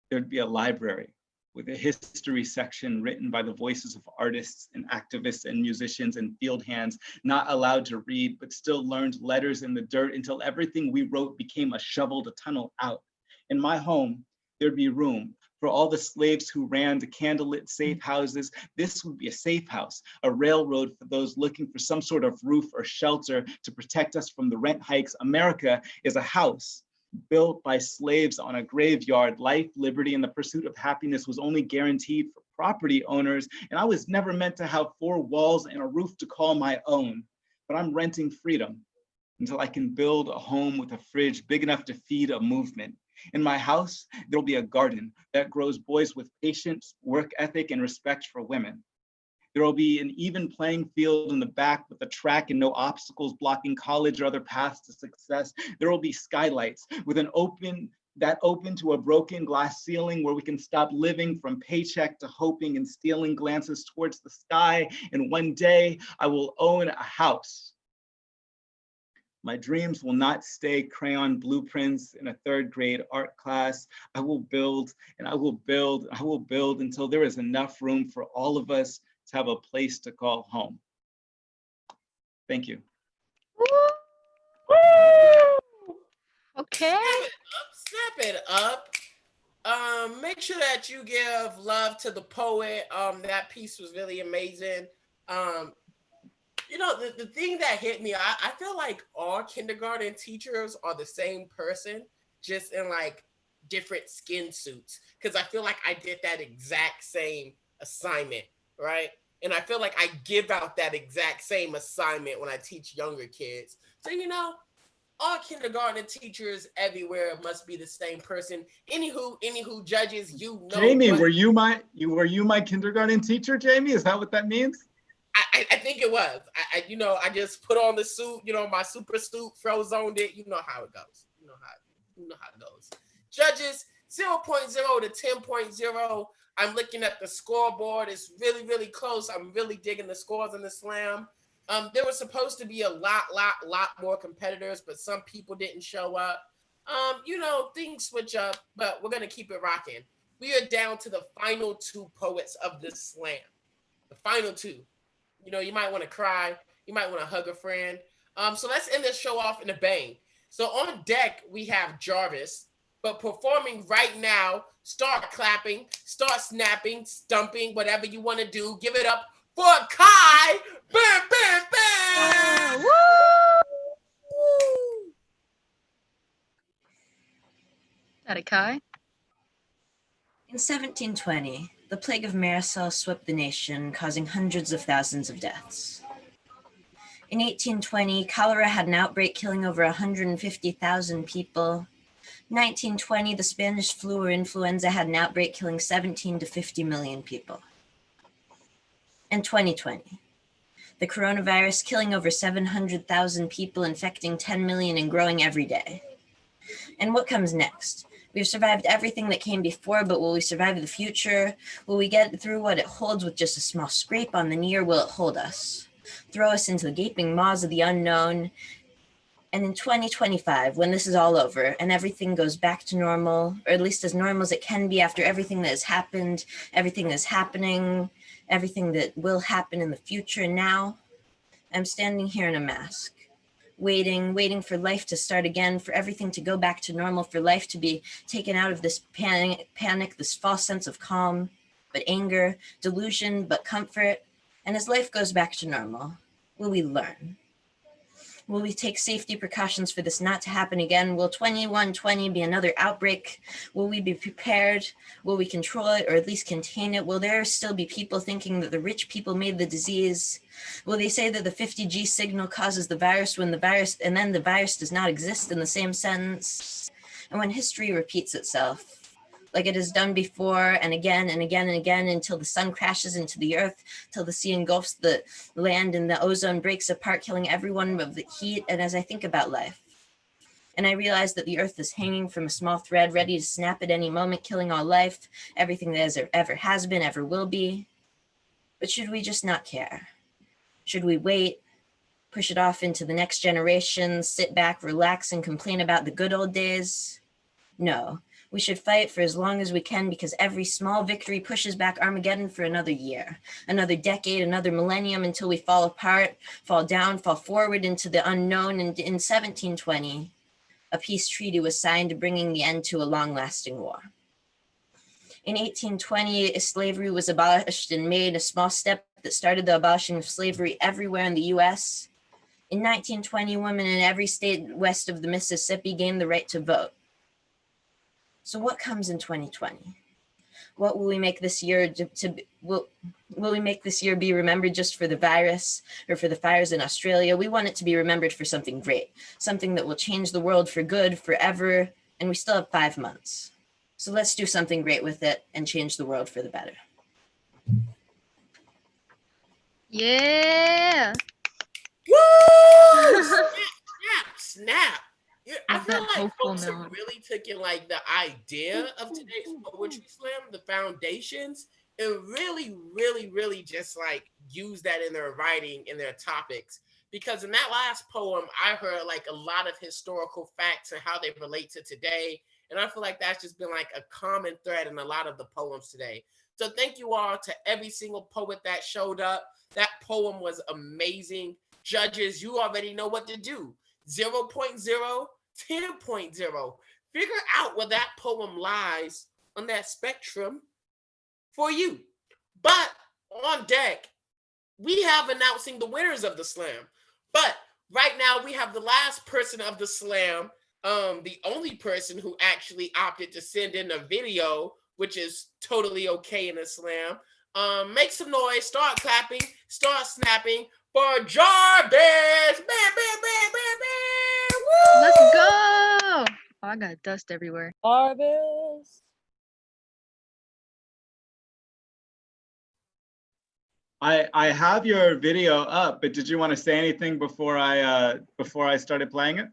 There'd be a library with a history section written by the voices of artists and activists and musicians and field hands not allowed to read, but still learned letters in the dirt until everything we wrote became a shovel to tunnel out. In my home, there'd be room for all the slaves who ran the candlelit safe houses. This would be a safe house, a railroad for those looking for some sort of roof or shelter to protect us from the rent hikes. America is a house built by slaves on a graveyard. Life, liberty, and the pursuit of happiness was only guaranteed for property owners. And I was never meant to have 4 walls and a roof to call my own, but I'm renting freedom until I can build a home with a fridge big enough to feed a movement. In my house, there'll be a garden that grows boys with patience, work ethic, and respect for women. There will be an even playing field in the back with a track and no obstacles blocking college or other paths to success. There will be skylights with an open to a broken glass ceiling where we can stop living from paycheck to hoping and stealing glances towards the sky. And one day I will own a house. My dreams will not stay crayon blueprints in a 3rd grade art class. I will build and I will build, I will build until there is enough room for all of us to have a place to call home. Thank you. Okay. Snap it up. Make sure that you give love to the poet. That piece was really amazing. You know, the thing that hit me, I feel like all kindergarten teachers are the same person, just in like different skin suits. Because I feel like I did that exact same assignment, right? And I feel like I give out that exact same assignment when I teach younger kids. So, you know, all kindergarten teachers everywhere must be the same person. Anywho, judges, you know. Jamie, were you my kindergarten teacher, Jamie? Is that what that means? I think it was. I just put on the suit, my super suit, frozoned it. You know how it goes. You know how it goes. Judges, 0.0 to 10.0. I'm looking at the scoreboard. It's really, really close. I'm really digging the scores in the slam. There was supposed to be a lot more competitors, but some people didn't show up. Things switch up, but we're gonna keep it rocking. We are down to the final 2 poets of this slam. The final 2. You might want to cry. You might want to hug a friend. So let's end this show off in a bang. So on deck, we have Jarvis, but performing right now, start clapping, start snapping, stumping, whatever you want to do. Give it up for Kai. Bam, bam, bam. Woo! Got it, Kai. In 1720, the plague of Marisol swept the nation, causing hundreds of thousands of deaths. In 1820, cholera had an outbreak killing over 150,000 people. 1920, the Spanish flu or influenza had an outbreak killing 17 to 50 million people. And 2020, the coronavirus killing over 700,000 people, infecting 10 million and growing every day. And what comes next? We've survived everything that came before, but will we survive the future? Will we get through what it holds with just a small scrape on the knee, or will it hold us? Throw us into the gaping maws of the unknown. And in 2025, when this is all over and everything goes back to normal, or at least as normal as it can be after everything that has happened, everything that's happening, everything that will happen in the future now, I'm standing here in a mask. Waiting for life to start again, for everything to go back to normal, for life to be taken out of this panic, this false sense of calm, but anger, delusion, but comfort. And as life goes back to normal, will we learn? Will we take safety precautions for this not to happen again? Will 2120 be another outbreak? Will we be prepared? Will we control it, or at least contain it? Will there still be people thinking that the rich people made the disease? Will they say that the 50G signal causes the virus when the virus, and then the virus does not exist in the same sentence? And when history repeats itself, like it has done before and again and again and again, until the sun crashes into the earth, till the sea engulfs the land and the ozone breaks apart, killing everyone of the heat. And as I think about life, and I realize that the earth is hanging from a small thread, ready to snap at any moment, killing all life, everything that ever has been, ever will be. But should we just not care? Should we wait, push it off into the next generation, sit back, relax, and complain about the good old days? No. We should fight for as long as we can, because every small victory pushes back Armageddon for another year, another decade, another millennium, until we fall apart, fall down, fall forward into the unknown. And in 1720, a peace treaty was signed, bringing the end to a long-lasting war. In 1820, slavery was abolished and made a small step that started the abolishing of slavery everywhere in the U.S. In 1920, women in every state west of the Mississippi gained the right to vote. So what comes in 2020? What will we make this year will we make this year be remembered just for the virus or for the fires in Australia? We want it to be remembered for something great, something that will change the world for good, forever, and we still have 5 months. So let's do something great with it and change the world for the better. Yeah. Woo! Snap. Yeah, I Love feel that like hopeful folks have note. really taken like the idea of today's poetry slam, the foundations, and really just like use that in their writing, in their topics. because in that last poem, I heard like a lot of historical facts and how they relate to today. And I feel like that's just been like a common thread in a lot of the poems today. So thank you all to every single poet that showed up. That poem was amazing. Judges, you already know what to do. 0.0, 10.0. Figure out where that poem lies on that spectrum for you. But on deck, we have announcing the winners of the slam. But right now, we have the last person of the slam, the only person who actually opted to send in a video, which is totally okay in a slam. Make some noise, start clapping, start snapping for Jarvis. Bam, bam, bam, bam, bam. Woo! Let's go. Oh, I got dust everywhere. Jarvis. I have your video up, but did you want to say anything before I started playing it?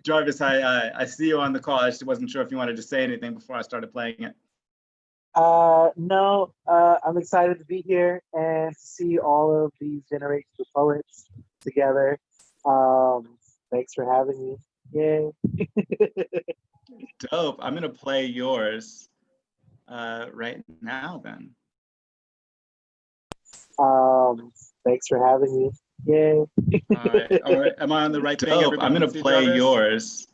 Jarvis, I see you on the call. I just wasn't sure if you wanted to say anything before I started playing it. No, I'm excited to be here and to see all of these generations of poets together. Thanks for having me. Yay. Dope. I'm gonna play yours right now then. Thanks for having me. Yay. All right. Am I on the right thing? Dope. I'm gonna play yours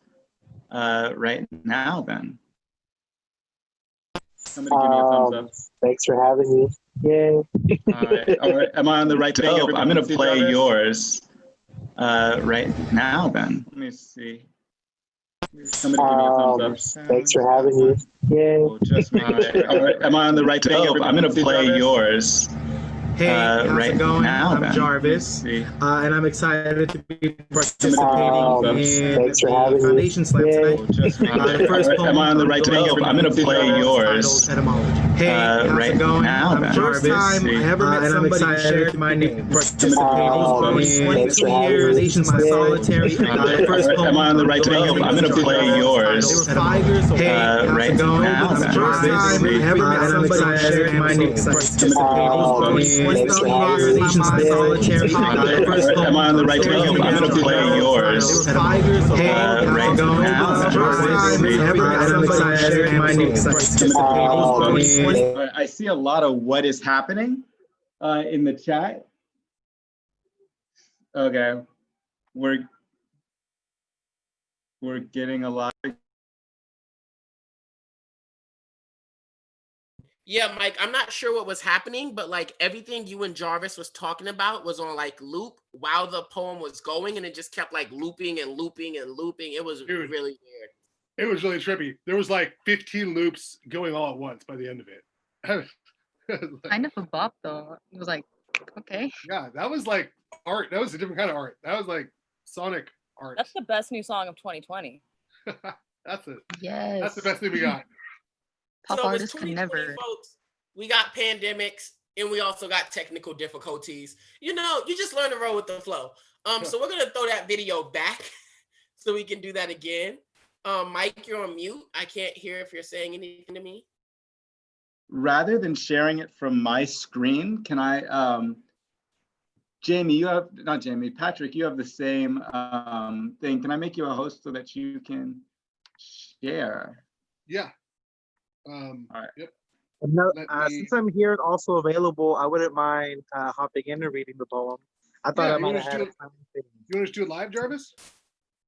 right now then. Somebody give me a thumbs up. Thanks for having me. Yay. All right. Am I on the right thing? Dope. I'm gonna play yours right now then. Let me see. Somebody give me a thumbs up. Thanks for having me. Yay. We'll just make sure. All right. Am I on the right thing? I'm gonna play yours. Hey, how's right it going? now, I'm then. Jarvis, and I'm excited to be participating in thanks for the having Foundation Slam me. tonight. We'll just make sure. The first poem Am I on the right thing? I'm gonna play yours. Titled Etymology. Hey, how's right it going? now, I'm then. Jarvis, First time I ever met somebody who shared my name. Participating in 22 years, my solitary. The first poem. Am I on the right thing? I'm gonna play yours. They were 5 years old. Hey, how's right it going? now, I'm then. Jarvis, I ever met somebody who shared my name. Participating in 22 years, my solitary. The first poem. Am I on the right thing? I'm gonna play yours. They were 5 years old. right now. I see a lot of what is happening in the chat. Okay, we're getting a lot. Yeah, Mike, I'm not sure what was happening, but like everything you and Jarvis was talking about was on like loop while the poem was going, and it just kept like looping and looping and looping. It was really weird. It was really trippy. There was like 15 loops going all at once by the end of it. Kind of a bop though. It was like, okay. Yeah, that was like art. That was a different kind of art. That was like sonic art. That's the best new song of 2020. That's it. Yes. That's the best thing we got. Pop So it was artists can 2020, never. folks. We got pandemics and we also got technical difficulties. You know, you just learn to roll with the flow. So we're gonna throw that video back so we can do that again. Mike, you're on mute. I can't hear if you're saying anything to me. Rather than sharing it from my screen, can I, Jamie, Patrick, you have the same thing. Can I make you a host so that you can share? Yeah. All right. Yep. No, since I'm here and also available, I wouldn't mind hopping in and reading the poem. I thought I might have had a time. You want to do it live, Jarvis?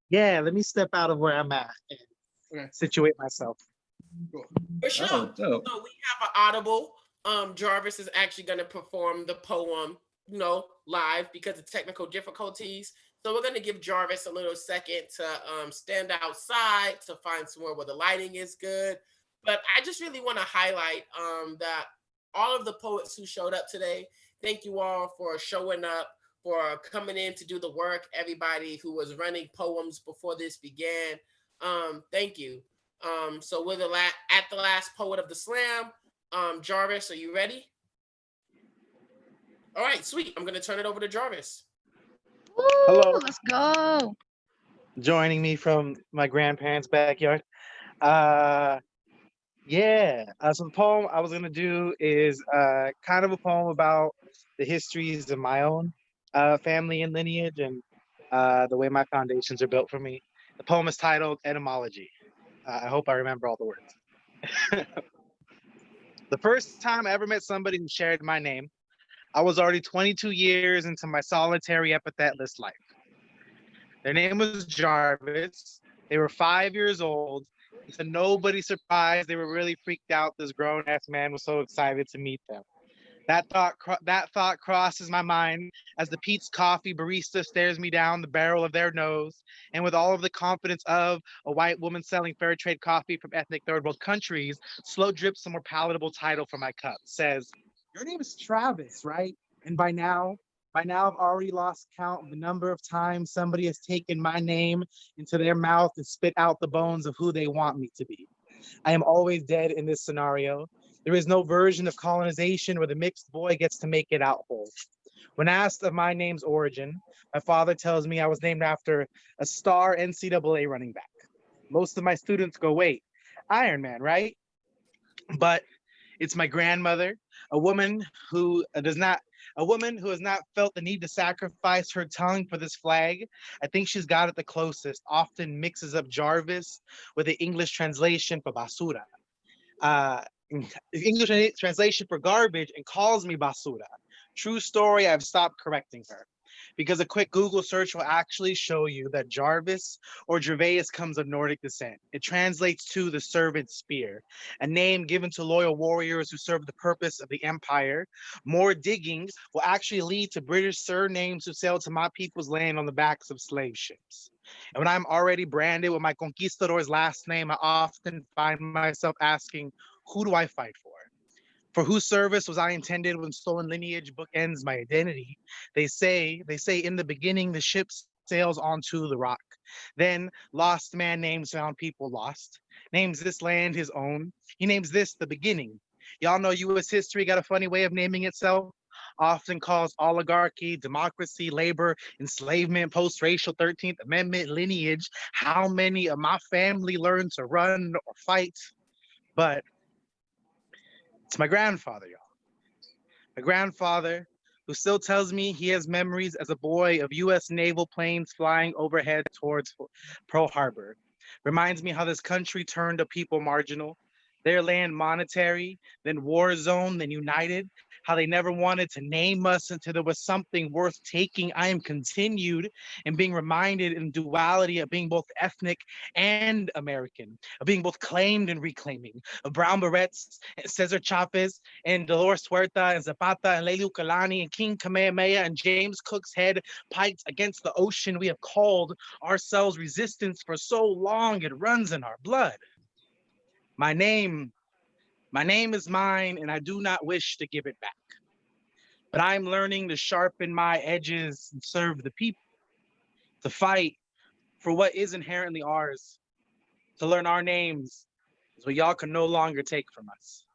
Yeah, let me step out of where I'm at and situate myself. Cool. For sure. Oh, dope. So we have an audible. Jarvis is actually going to perform the poem, you know, live because of technical difficulties. So we're going to give Jarvis a little second to stand outside to find somewhere where the lighting is good. But I just really want to highlight that all of the poets who showed up today, thank you all for showing up, for coming in to do the work. Everybody who was running poems before this began, thank you. So we're at the last poet of the slam. Jarvis, are you ready? All right, sweet. I'm going to turn it over to Jarvis. Woo, Hello. let's go. Joining me from my grandparents' backyard. Yeah. So the poem I was gonna do is kind of a poem about the histories of my own family and lineage and the way my foundations are built for me. The poem is titled Etymology. I hope I remember all the words. The first time I ever met somebody who shared my name, I was already 22 years into my solitary epithet-less life. Their name was Jarvis. They were 5 years old. And to nobody's surprise, they were really freaked out. This grown-ass man was so excited to meet them. That thought crosses my mind as the Pete's Coffee barista stares me down the barrel of their nose, and with all of the confidence of a white woman selling fair trade coffee from ethnic third world countries, slow drips a more palatable title for my cup. Says, "Your name is Travis, right? And by now, I've already lost count of the number of times somebody has taken my name into their mouth and spit out the bones of who they want me to be. I am always dead in this scenario. There is no version of colonization where the mixed boy gets to make it out whole. When asked of my name's origin, my father tells me I was named after a star NCAA running back. Most of my students go, wait, Iron Man, right? But it's my grandmother, a woman who has not felt the need to sacrifice her tongue for this flag. I think she's got it the closest, often mixes up Jarvis with the English translation for basura. Uh, English translation for garbage and calls me basura. True story, I've stopped correcting her because a quick Google search will actually show you that Jarvis or Gervais comes of Nordic descent. It translates to the servant spear, a name given to loyal warriors who serve the purpose of the empire. More digging will actually lead to British surnames who sailed to my people's land on the backs of slave ships. And when I'm already branded with my conquistador's last name, I often find myself asking, who do I fight for? For whose service was I intended when stolen lineage bookends my identity? They say in the beginning the ship sails onto the rock. Then lost man names found people lost. Names this land his own. He names this the beginning. Y'all know US history got a funny way of naming itself. Often calls oligarchy, democracy, labor, enslavement, post-racial 13th Amendment, lineage. How many of my family learned to run or fight? But it's my grandfather, y'all. My grandfather, who still tells me he has memories as a boy of US naval planes flying overhead towards Pearl Harbor. Reminds me how this country turned a people marginal, their land monetary, then war zone, then united, how they never wanted to name us until there was something worth taking. I am continued and being reminded in duality of being both ethnic and American, of being both claimed and reclaiming, of Brown Berets, Cesar Chavez, and Dolores Huerta, and Zapata, and Lelu Kalani, and King Kamehameha, and James Cook's head piked against the ocean. We have called ourselves resistance for so long, it runs in our blood. My name is mine, and I do not wish to give it back. But I'm learning to sharpen my edges and serve the people, to fight for what is inherently ours, to learn our names is what y'all can no longer take from us.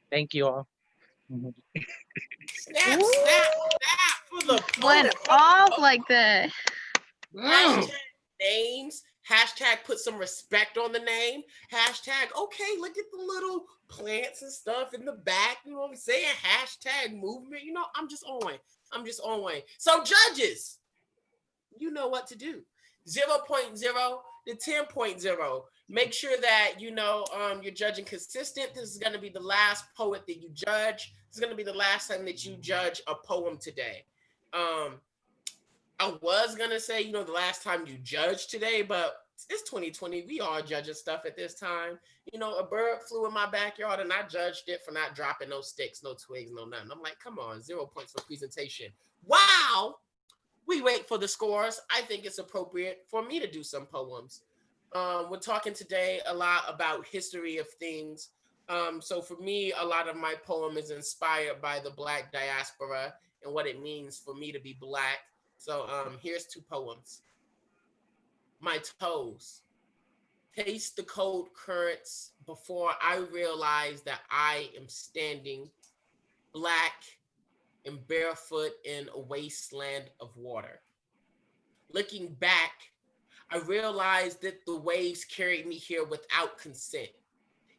Thank you all. Snap, snap, snap for the Went poet. off like that. Hashtag names. Hashtag put some respect on the name. Hashtag, okay, look at the little plants and stuff in the back. You know what I'm saying? Hashtag movement. You know, I'm just on. So judges, you know what to do. 0.0 to 10.0. Make sure that you're judging consistent. This is going to be the last poet that you judge. This is going to be the last time that you judge a poem today. I was gonna say, the last time you judged today, but it's 2020. We all judging stuff at this time. A bird flew in my backyard and I judged it for not dropping no sticks, no twigs, no nothing. I'm like, come on, 0 points for presentation. Wow. We wait for the scores. I think it's appropriate for me to do some poems. We're talking today a lot about history of things. So for me, a lot of my poem is inspired by the Black diaspora and what it means for me to be Black. So here's 2 poems. My toes. Taste the cold currents before I realize that I am standing Black and barefoot in a wasteland of water. Looking back, I realized that the waves carried me here without consent.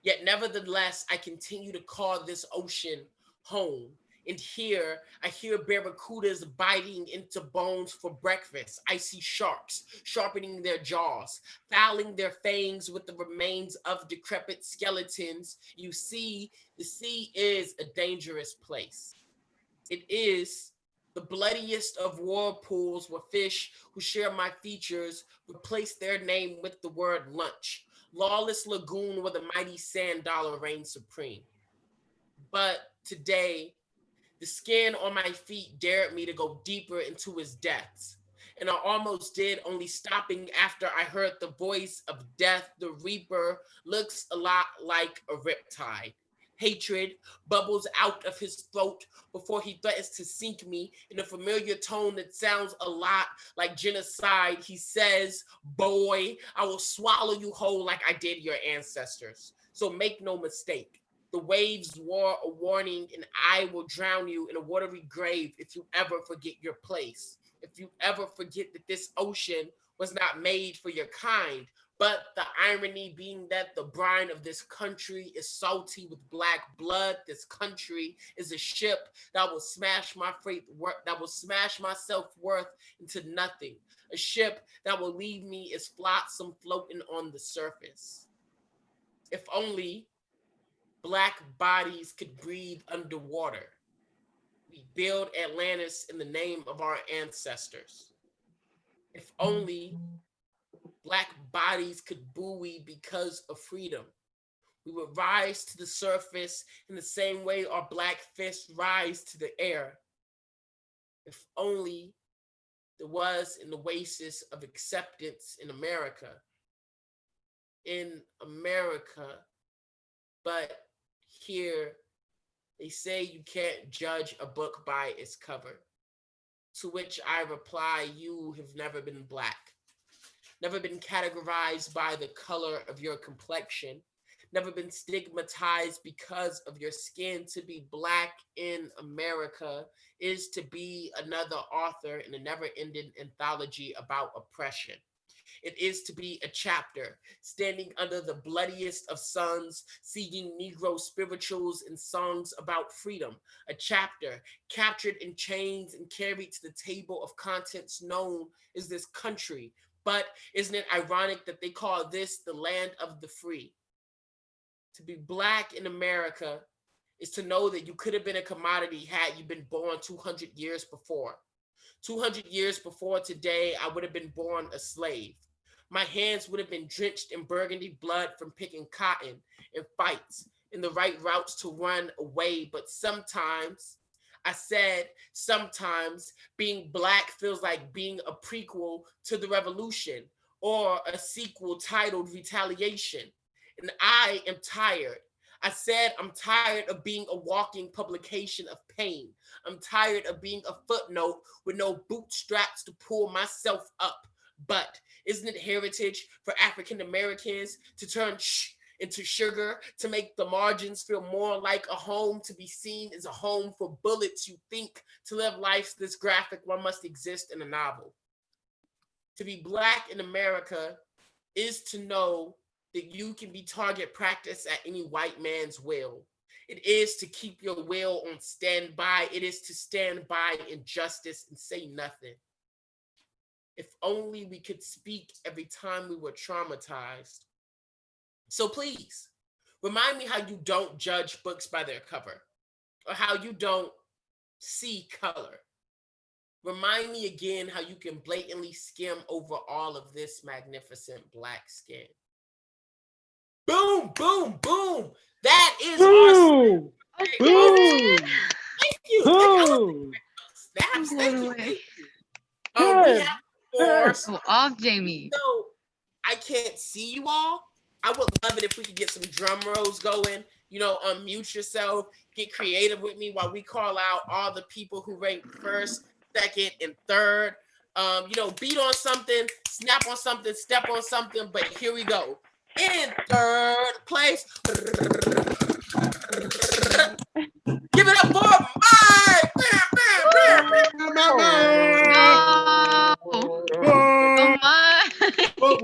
Yet nevertheless, I continue to call this ocean home. And here, I hear barracudas biting into bones for breakfast. I see sharks sharpening their jaws, fouling their fangs with the remains of decrepit skeletons. You see, the sea is a dangerous place. It is the bloodiest of whirlpools where fish who share my features replace their name with the word lunch. Lawless lagoon where the mighty sand dollar reigns supreme. But today, the skin on my feet dared me to go deeper into his depths. And I almost did, only stopping after I heard the voice of death. The reaper looks a lot like a riptide. Hatred bubbles out of his throat before he threatens to sink me in a familiar tone that sounds a lot like genocide. He says, boy, I will swallow you whole like I did your ancestors. So make no mistake. The waves war a warning, and I will drown you in a watery grave if you ever forget your place. If you ever forget that this ocean was not made for your kind. But the irony being that the brine of this country is salty with black blood. This country is a ship that will smash my self-worth into nothing. A ship that will leave me as flotsam floating on the surface. If only Black bodies could breathe underwater. We build Atlantis in the name of our ancestors. If only Black bodies could buoy because of freedom. We would rise to the surface in the same way our Black fists rise to the air. If only there was an oasis of acceptance in America. But here, they say you can't judge a book by its cover. To which I reply, you have never been Black, never been categorized by the color of your complexion, never been stigmatized because of your skin. To be Black in America is to be another author in a never-ending anthology about oppression. It is to be a chapter standing under the bloodiest of suns, singing Negro spirituals and songs about freedom. A chapter captured in chains and carried to the table of contents known as this country. But isn't it ironic that they call this the land of the free? To be Black in America is to know that you could have been a commodity had you been born 200 years before. 200 years before today, I would have been born a slave. My hands would have been drenched in burgundy blood from picking cotton and fights in the right routes to run away. But sometimes, I said, sometimes being Black feels like being a prequel to the revolution or a sequel titled Retaliation. And I am tired. I said I'm tired of being a walking publication of pain. I'm tired of being a footnote with no bootstraps to pull myself up. But isn't it heritage for African Americans to turn into sugar, to make the margins feel more like a home, to be seen as a home for bullets? You think to live life this graphic, one must exist in a novel. To be Black in America is to know that you can be target practice at any white man's will. It is to keep your will on standby. It is to stand by injustice and say nothing. If only we could speak every time we were traumatized. So please, remind me how you don't judge books by their cover, or how you don't see color. Remind me again how you can blatantly skim over all of this magnificent Black skin. Boom, boom, boom. That is Boom. our Boom. Thank you. Boom. Snaps. Thank you. Thank you. Good. We have more. Go off, Jamie. So I can't see you all. I would love it if we could get some drum rolls going. You know, unmute yourself, get creative with me while we call out all the people who ranked first, second, and third. You know, beat on something, snap on something, step on something, but here we go. In third place, give it up for Mike! No! Come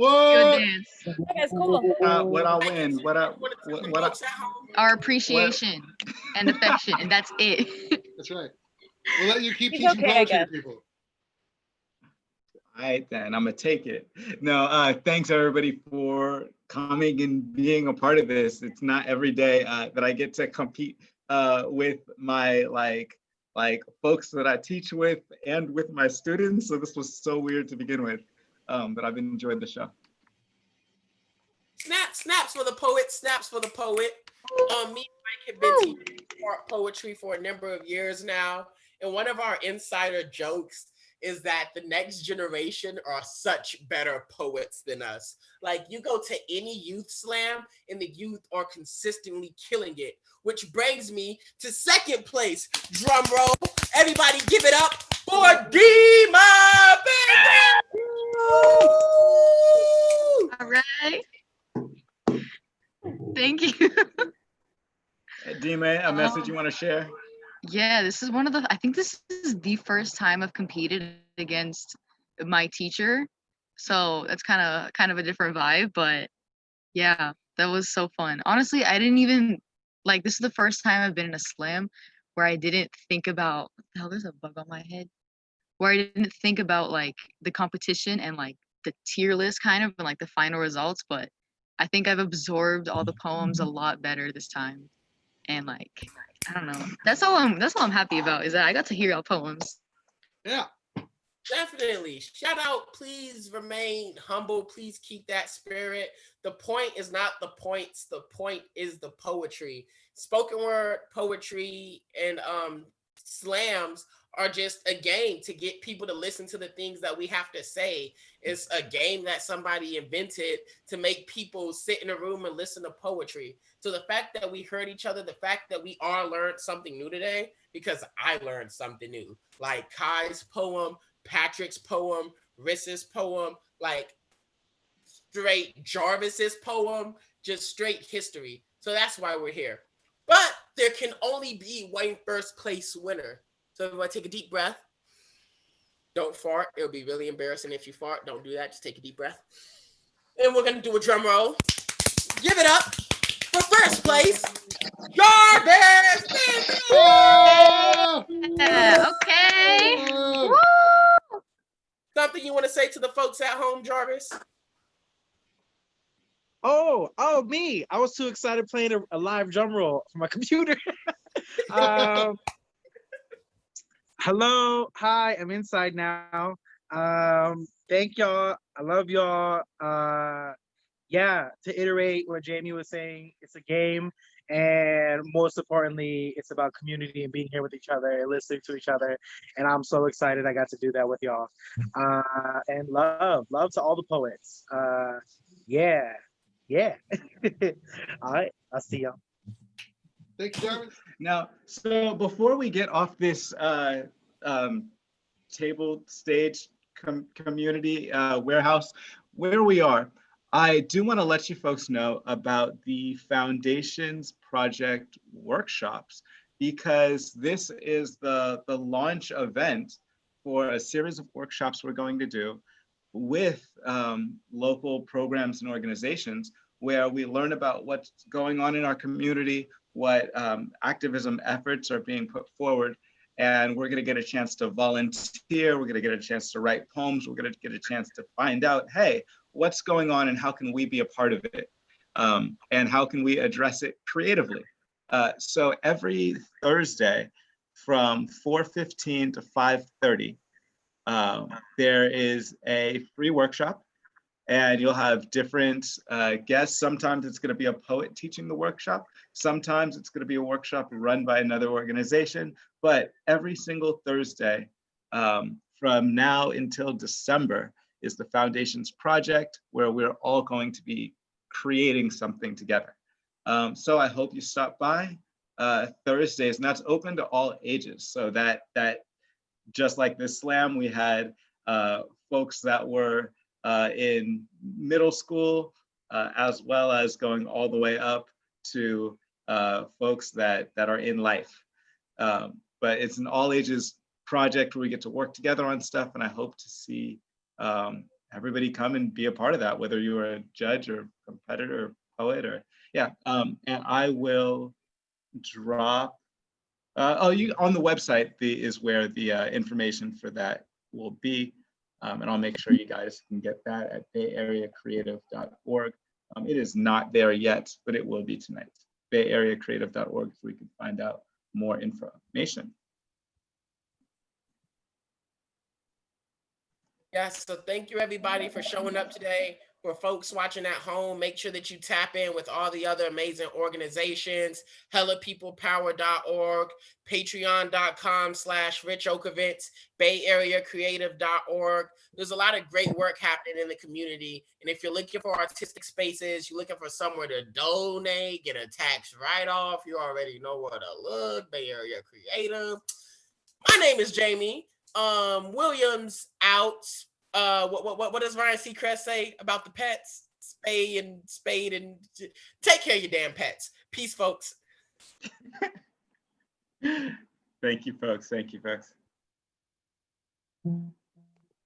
on! dance. Okay, it's cool. What I win? Our appreciation and affection, and that's it. That's right. We'll let you keep He's teaching okay, I poetry to guess. people. All right, then I'm gonna take it. No, thanks everybody for coming and being a part of this. It's not every day that I get to compete with my like folks that I teach with and with my students. So this was so weird to begin with, but I've enjoyed the show. Snaps for the poet, snaps for the poet. Me and Mike have been teaching poetry for a number of years now. And one of our insider jokes is that the next generation are such better poets than us. Like, you go to any youth slam and the youth are consistently killing it, which brings me to second place. Drum roll. Everybody give it up for Dima, baby! All right. Thank you. Dima, a message you want to share? Yeah, this is I think this is the first time I've competed against my teacher. So that's kind of a different vibe, but yeah, that was so fun. Honestly, I didn't even this is the first time I've been in a slam where I didn't think about, what the hell, there's a bug on my head. Where I didn't think about the competition and the tier list kind of and the final results, but I think I've absorbed all the poems a lot better this time. And I don't know. That's all I'm happy about, is that I got to hear y'all poems. Yeah. Definitely. Shout out. Please remain humble. Please keep that spirit. The point is not the points. The point is the poetry. Spoken word poetry and slams are just a game to get people to listen to the things that we have to say. It's a game that somebody invented to make people sit in a room and listen to poetry. So the fact that we heard each other, the fact that we all learned something new today, because I learned something new, like Kai's poem, Patrick's poem, Riss's poem, straight Jarvis's poem, just straight history. So that's why we're here. But there can only be one first place winner. So everybody take a deep breath. Don't fart. It'll be really embarrassing if you fart. Don't do that. Just take a deep breath. And we're going to do a drum roll. Give it up for first place, Jarvis! Yeah, okay. Woo! Something you want to say to the folks at home, Jarvis? Oh, me. I was too excited playing a live drum roll from my computer. Hello, hi, I'm inside now. Thank y'all. I love y'all. Yeah, to iterate what Jamie was saying, it's a game. And most importantly, it's about community and being here with each other and listening to each other. And I'm so excited I got to do that with y'all. And love to all the poets. Yeah. All right, I'll see y'all. Thank you, Jarvis. Now, so before we get off this table stage community warehouse where we are, I do want to let you folks know about the Foundation's project workshops, because this is the launch event for a series of workshops we're going to do with local programs and organizations, where we learn about what's going on in our community, what activism efforts are being put forward, and we're going to get a chance to volunteer, we're going to get a chance to write poems, we're going to get a chance to find out, hey, what's going on and how can we be a part of it? And how can we address it creatively? So every Thursday from 4:15 to 5:30, there is a free workshop, and you'll have different guests. Sometimes it's going to be a poet teaching the workshop. Sometimes it's going to be a workshop run by another organization. But every single Thursday from now until December is the Foundation's project, where we're all going to be creating something together. So I hope you stop by Thursdays, and that's open to all ages. So that just like this slam, we had folks that were in middle school, as well as going all the way up to folks that are in life. But it's an all ages project where we get to work together on stuff, and I hope to see everybody come and be a part of that, whether you are a judge or competitor or poet or, yeah. And I will drop, you on the website is where the information for that will be. And I'll make sure you guys can get that at bayareacreative.org. It is not there yet, but it will be tonight. bayareacreative.org, so we can find out more information. Yes, so thank you everybody for showing up today. For folks watching at home, make sure that you tap in with all the other amazing organizations, hellapeoplepower.org, patreon.com/richoakevents, bayareacreative.org. There's a lot of great work happening in the community. And if you're looking for artistic spaces, you're looking for somewhere to donate, get a tax write-off, you already know where to look, Bay Area Creative. My name is Jamie. Williams out. What does Ryan Seacrest say about the pets? Spay and take care of your damn pets. Peace, folks. Thank you, folks. Thank you, folks.